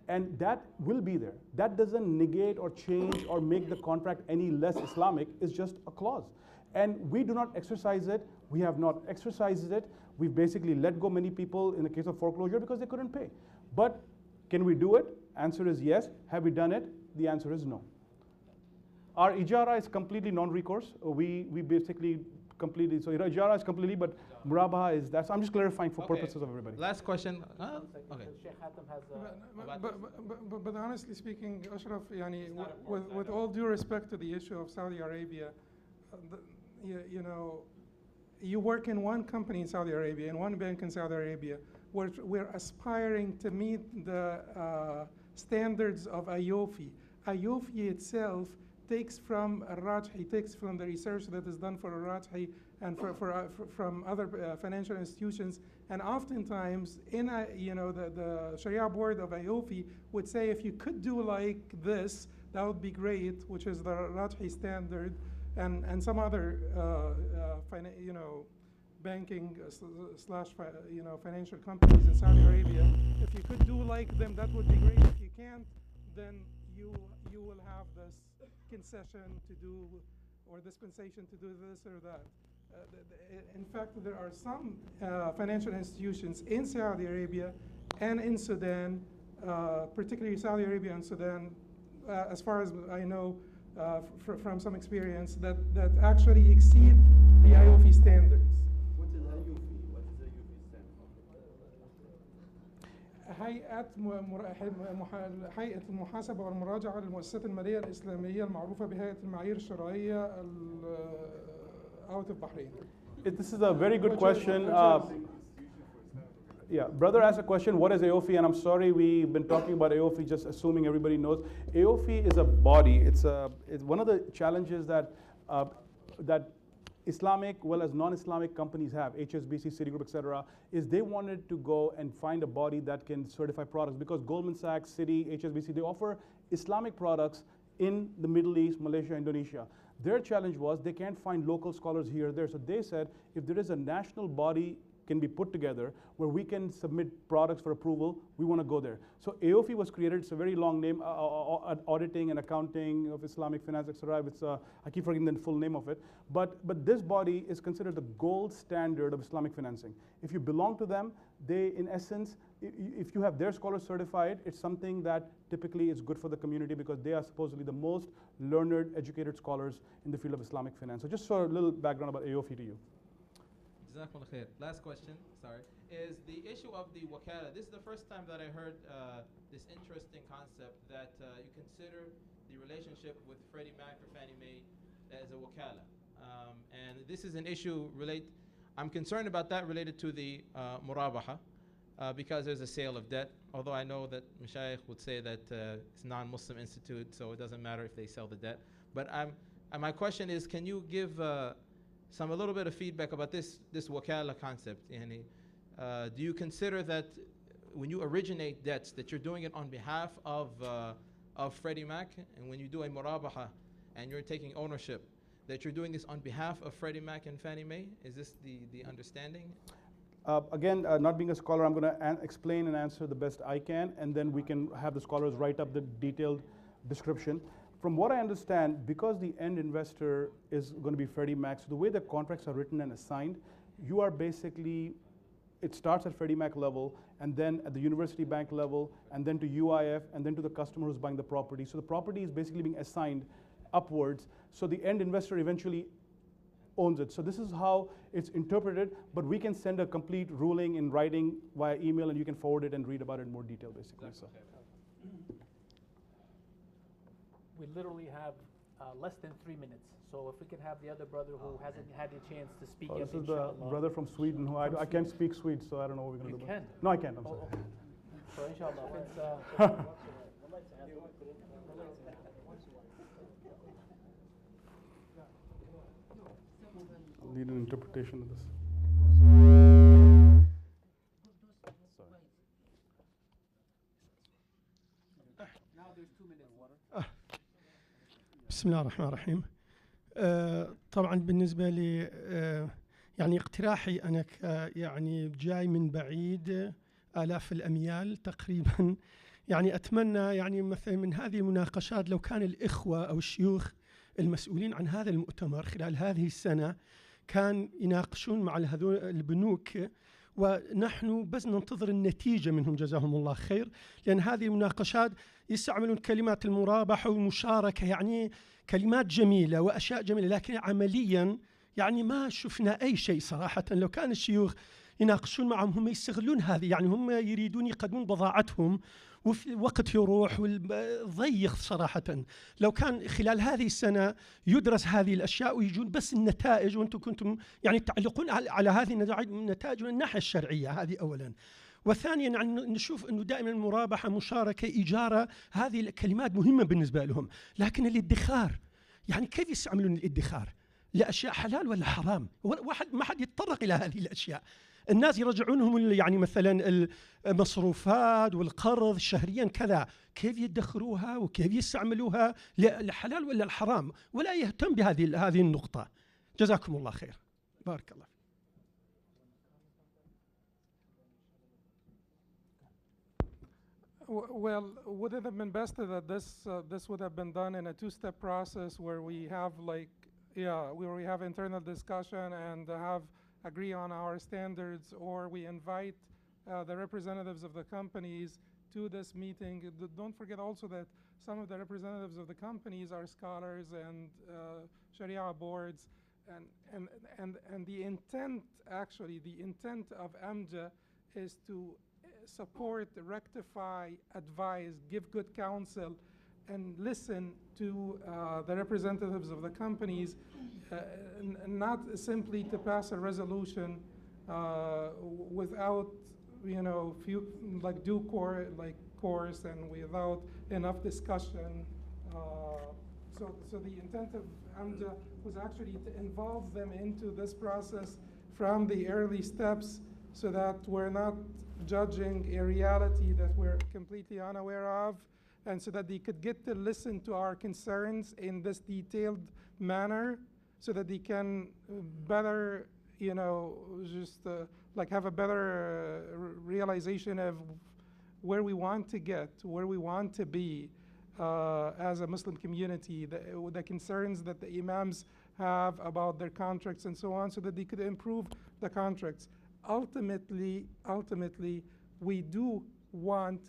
And that will be there. That doesn't negate or change or make the contract any less Islamic. It's just a clause. And we do not exercise it. We have not exercised it. We've basically let go many people in the case of foreclosure because they couldn't pay. But can we do it? Answer is yes. Have we done it? The answer is no. Our ijara is completely non-recourse. We basically completely, so ijara is completely, but Murabaha is that. So I'm just clarifying for purposes of everybody. Last question. Okay. Sheikh Hatem has but honestly speaking, Ashraf, with all due respect to the issue of Saudi Arabia, you work in one company in Saudi Arabia, in one bank in Saudi Arabia. We're aspiring to meet the standards of AYOFI. AYOFI itself takes from AlRajhi, takes from the research that is done for AlRajhi and from other financial institutions. And oftentimes, the Sharia board of AYOFI would say, if you could do like this, that would be great, which is the AlRajhi standard, and some other banking slash financial companies in Saudi Arabia. If you could do like them, that would be great. If you can't, then you will have this concession to do or dispensation to do this or that. In fact, there are some financial institutions in Saudi Arabia and in Sudan, particularly Saudi Arabia and Sudan, as far as I know from some experience, that actually exceed the AYOFI standards. What is AYOFI? What is AYOFI stand for? هيئة المحاسبة والمراجعة للمؤسسات المالية الإسلامية المعروفة بهيئة المعايير الشرعية out of Bahrain. This is a very good question. Yeah, brother asked a question, what is AYOFI? And I'm sorry, we've been talking about AYOFI, just assuming everybody knows. AYOFI is a body. It's one of the challenges that Islamic, well as non-Islamic companies have, HSBC, Citigroup, etc., is they wanted to go and find a body that can certify products, because Goldman Sachs, Citi, HSBC, they offer Islamic products in the Middle East, Malaysia, Indonesia. Their challenge was they can't find local scholars here or there. So they said, if there is a national body can be put together where we can submit products for approval, we want to go there. So AYOFI was created. It's a very long name, auditing and accounting of Islamic finance, etc. I keep forgetting the full name of it. But this body is considered the gold standard of Islamic financing. If you belong to them, they, in essence, if you have their scholars certified, it's something that typically is good for the community because they are supposedly the most learned, educated scholars in the field of Islamic finance. So just for a little background about AYOFI to you. Jazakumullah khair. Last question, sorry, is the issue of the wakala. This is the first time that I heard this interesting concept that you consider the relationship with Freddie Mac or Fannie Mae as a wakala. And this is an issue I'm concerned about that related to the Murabaha because there's a sale of debt, although I know that Shaykh would say that it's a non-Muslim institute, so it doesn't matter if they sell the debt. But my question is, can you give a little bit of feedback about this wakala concept? Do you consider that when you originate debts that you're doing it on behalf of Freddie Mac, and when you do a Murabaha and you're taking ownership, that you're doing this on behalf of Freddie Mac and Fannie Mae? Is this the understanding? Again, not being a scholar, I'm going to explain and answer the best I can, and then we can have the scholars write up the detailed description. From what I understand, because the end investor is going to be Freddie Mac, so the way the contracts are written and assigned, you are basically, it starts at Freddie Mac level, and then at the university bank level, and then to UIF, and then to the customer who's buying the property. So the property is basically being assigned upwards, so the end investor eventually owns it. So this is how it's interpreted, but we can send a complete ruling in writing via email, and you can forward it and read about it in more detail, basically. So. We literally have less than 3 minutes. So if we can have the other brother who hasn't had a chance to speak yet, This is the brother from Sweden who I can't speak Swede, so I don't know what we're going to do. You can? No, I can't. I'm sorry. Okay. So inshallah, it's, I'll need an interpretation of this. now there's 2 minutes. بسم الله الرحمن الرحيم. طبعا بالنسبة لي يعني اقتراحي أنا يعني جاي من بعيد آلاف الأميال تقريبا، يعني أتمنى يعني مثلا من هذه المناقشات لو كان الإخوة أو الشيوخ المسؤولين عن هذا المؤتمر خلال هذه السنة كان يناقشون مع هذول البنوك، ونحن بس ننتظر النتيجة منهم جزاهم الله خير، لأن هذه المناقشات يستعملون كلمات المرابحة والمشاركة، يعني كلمات جميلة وأشياء جميلة، لكن عمليا يعني ما شفنا أي شيء صراحة. لو كان الشيوخ يناقشون معهم هم يستغلون هذه، يعني هم يريدون يقدمون بضاعتهم وفي وقت يروح ضيق صراحة. لو كان خلال هذه السنة يدرس هذه الأشياء ويجون بس النتائج، وأنتم كنتم يعني تعلقون على هذه النتائج من الناحية الشرعية، هذه أولا. وثانيا يعني نشوف أنه دائما المرابحة مشاركة إجارة هذه الكلمات مهمة بالنسبة لهم، لكن الادخار يعني كيف يستعملون الادخار لأشياء حلال ولا حرام؟ ما حد يتطرق إلى هذه الأشياء. الناس يرجعونهم يعني مثلا المصروفات والقرض شهريا كذا، كيف يدخروها وكيف يستعملوها للحلال ولا الحرام، ولا يهتم بهذه النقطة. جزاكم الله خير. بارك الله. Well, would it have been best that this would have been done in a two-step process where we have where we have internal discussion and agree on our standards, or we invite the representatives of the companies to this meeting? Don't forget also that some of the representatives of the companies are scholars and Sharia boards, and the intent, actually, the intent of Amja is to support, rectify, advise, give good counsel, and listen to the representatives of the companies, not simply to pass a resolution without, due course and without enough discussion. So the intent of Amja was actually to involve them into this process from the early steps, so that we're not judging a reality that we're completely unaware of, and so that they could get to listen to our concerns in this detailed manner, so that they can better, have a better realization of where we want to get, where we want to be as a Muslim community, the concerns that the imams have about their contracts and so on, so that they could improve the contracts. Ultimately, we do want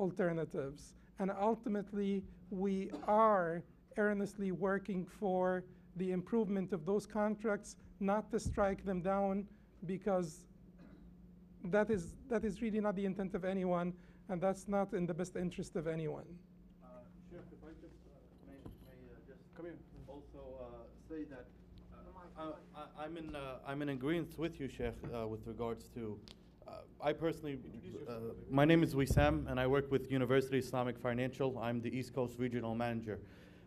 alternatives, and ultimately we are earnestly working for the improvement of those contracts, not to strike them down, because that is really not the intent of anyone, and that's not in the best interest of anyone. Sheikh, if I just may just come in. Also say that I'm in agreement with you, Sheikh, with regards to. I personally, my name is Wissam, and I work with University Islamic Financial. I'm the East Coast Regional Manager.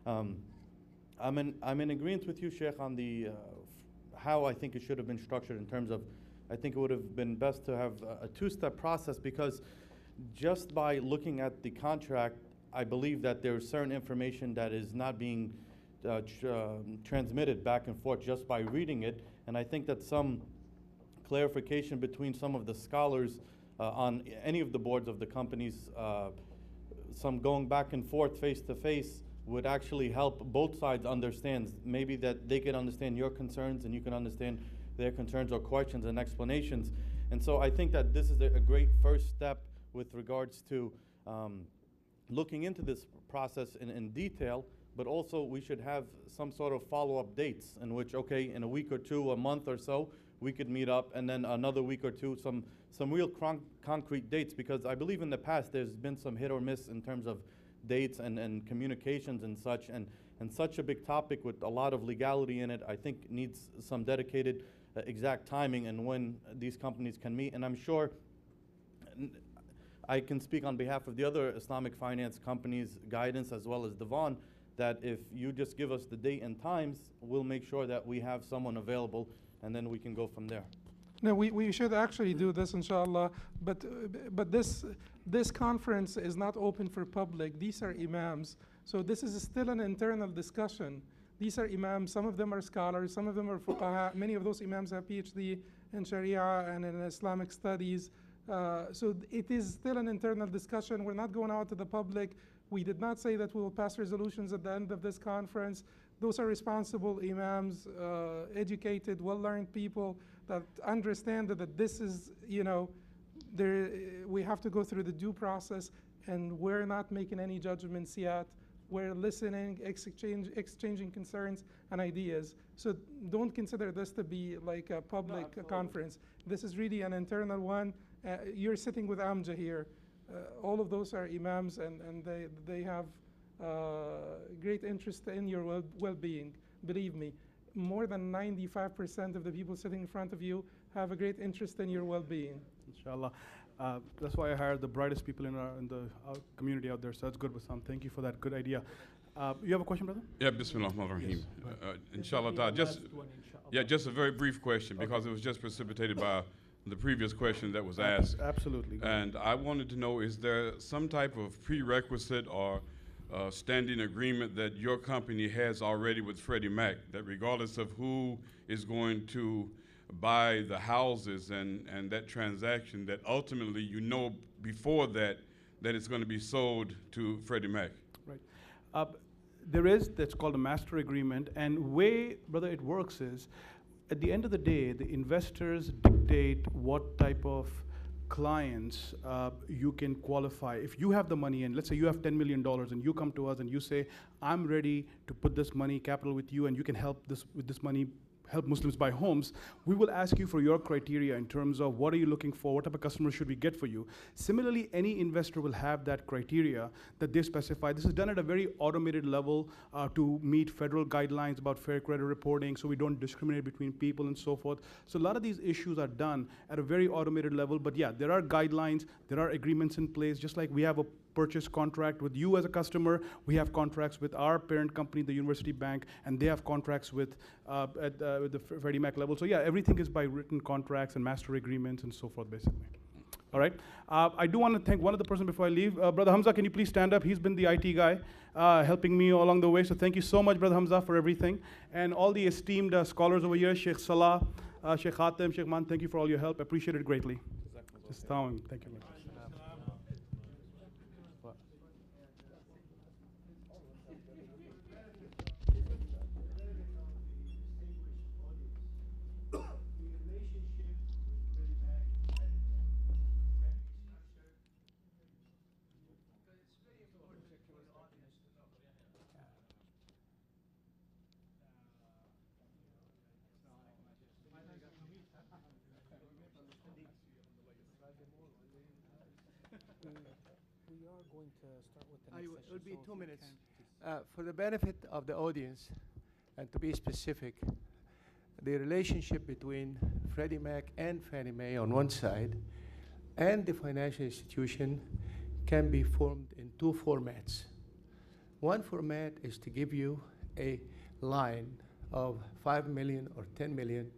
I'm in agreement with you, Sheikh, on the how I think it should have been structured in terms of. I think it would have been best to have a two-step process, because just by looking at the contract, I believe that there's certain information that is not being transmitted back and forth just by reading it, and I think that some clarification between some of the scholars on any of the boards of the companies, some going back and forth face to face would actually help both sides understand. Maybe that they can understand your concerns and you can understand their concerns or questions and explanations. And so I think that this is a great first step with regards to looking into this process in detail, but also we should have some sort of follow-up dates in which, okay, in a week or two, a month or so, we could meet up, and then another week or two, some real concrete dates, because I believe in the past there's been some hit or miss in terms of dates and communications and such, and such a big topic with a lot of legality in it, I think needs some dedicated exact timing and when these companies can meet. And I'm sure I can speak on behalf of the other Islamic finance companies, guidance as well as Devon, that if you just give us the date and times, we'll make sure that we have someone available, and then we can go from there. No, we should actually do this, inshallah. But this conference is not open for public. These are imams, so this is still an internal discussion. These are imams. Some of them are scholars. Some of them are fuqaha. Many of those imams have Ph.D. in Sharia and in Islamic studies. So it is still an internal discussion. We're not going out to the public. We did not say that we will pass resolutions at the end of this conference. Those are responsible imams, educated, well-learned people that understand that this is, we have to go through the due process, and we're not making any judgments yet. We're listening, exchanging concerns and ideas. So don't consider this to be like a public conference. This is really an internal one. You're sitting with Amja here. All of those are imams, and they have great interest in your well-being. Believe me, more than 95% of the people sitting in front of you have a great interest in your well-being. Inshallah. That's why I hired the brightest people in the community out there, so that's good, Bassam. Thank you for that good idea. You have a question, brother? Yeah, Bismillah ar-Rahman ar-Rahim. Inshallah, just a very brief question, because it was just precipitated by the previous question that was asked. Absolutely. And I wanted to know, is there some type of prerequisite or standing agreement that your company has already with Freddie Mac, that regardless of who is going to buy the houses and that transaction, that ultimately before that it's going to be sold to Freddie Mac? Right. There is, that's called a master agreement, and way, brother, it works is, at the end of the day, the investors dictate what type of clients you can qualify. If you have the money, and let's say you have $10 million, and you come to us and you say, I'm ready to put this money, capital with you, and you can help with this money, help Muslims buy homes, we will ask you for your criteria in terms of what are you looking for, what type of customers should we get for you. Similarly, any investor will have that criteria that they specify. This is done at a very automated level to meet federal guidelines about fair credit reporting, so we don't discriminate between people and so forth. So a lot of these issues are done at a very automated level, but yeah, there are guidelines, there are agreements in place, just like we have a purchase contract with you as a customer, we have contracts with our parent company, the University Bank, and they have contracts with the Freddie Mac level. So yeah, everything is by written contracts and master agreements and so forth, basically. All right. I do want to thank one other person before I leave. Brother Hamza, can you please stand up? He's been the IT guy helping me along the way. So thank you so much, Brother Hamza, for everything. And all the esteemed scholars over here, Shaykh Salah, Shaykh Hatem, Shaykh Man, thank you for all your help. Appreciate it greatly. Just thank you. We are going to start with the next session. It will be 2 minutes. For the benefit of the audience, and to be specific, the relationship between Freddie Mac and Fannie Mae on one side and the financial institution can be formed in 2 formats. One format is to give you a line of 5 million or 10 million,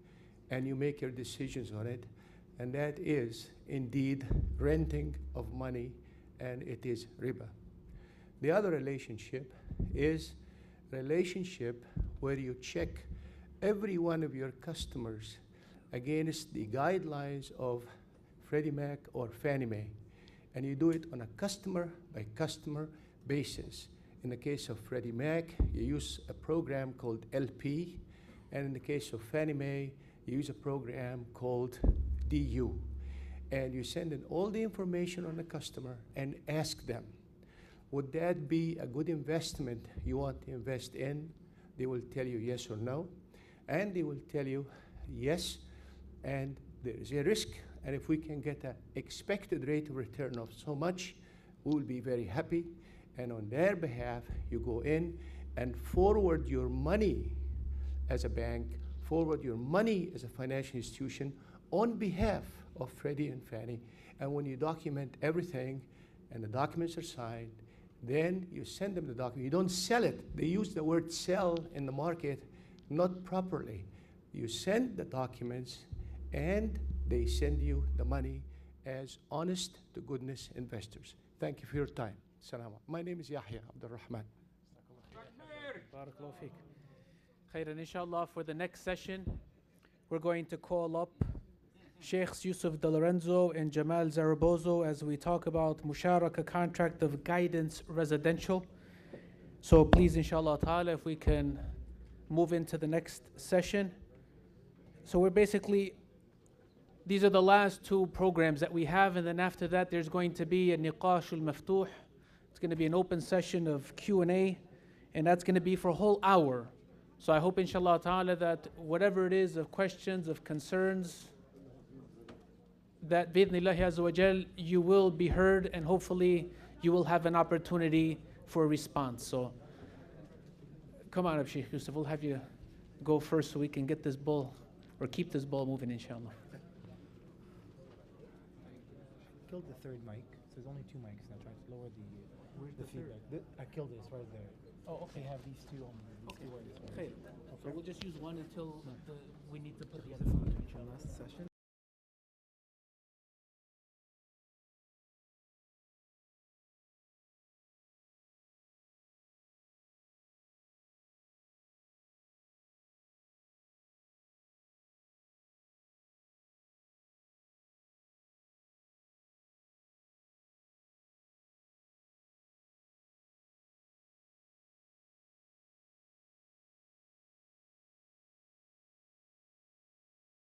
and you make your decisions on it, and that is indeed renting of money, and it is riba. The other relationship is relationship where you check every one of your customers against the guidelines of Freddie Mac or Fannie Mae, and you do it on a customer by customer basis. In the case of Freddie Mac, you use a program called LP. And in the case of Fannie Mae, you use a program called DU. And you send in all the information on the customer and ask them, would that be a good investment you want to invest in? They will tell you yes or no. And they will tell you yes, and there is a risk. And if we can get an expected rate of return of so much, we will be very happy. And on their behalf, you go in and forward your money as a bank, forward your money as a financial institution on behalf of Freddie and Fannie. And when you document everything and the documents are signed, then you send them the document. You don't sell it. They use the word sell in the market not properly. You send the documents and they send you the money as honest to goodness investors. Thank you for your time. Salam. My name is Yahya Abdul Rahman. Barakallahu feek. Khairan, inshallah, for the next session, we're going to call up Sheikhs Yusuf De Lorenzo and Jamal Zarabozo as we talk about Musharaka contract of guidance residential. So please, inshallah ta'ala, if we can move into the next session. So we're basically, these are the last two programs that we have, and then after that there's going to be a niqashul maftuh. It's going to be an open session of Q&A, and that's going to be for a whole hour. So I hope, inshallah ta'ala, that whatever it is of questions, of concerns, that bi'idhnillahi azza wa jal, you will be heard, and hopefully you will have an opportunity for a response. So come on up, Shaykh Yusuf, we'll have you go first so we can get this ball, or keep this ball moving, inshallah. Killed the third mic, so there's only two mics, and I tried to lower the feedback. I killed it, it's right there. Oh, okay. I have these two on Okay. So we'll just use one until we need to put the other phone to each other. Last session.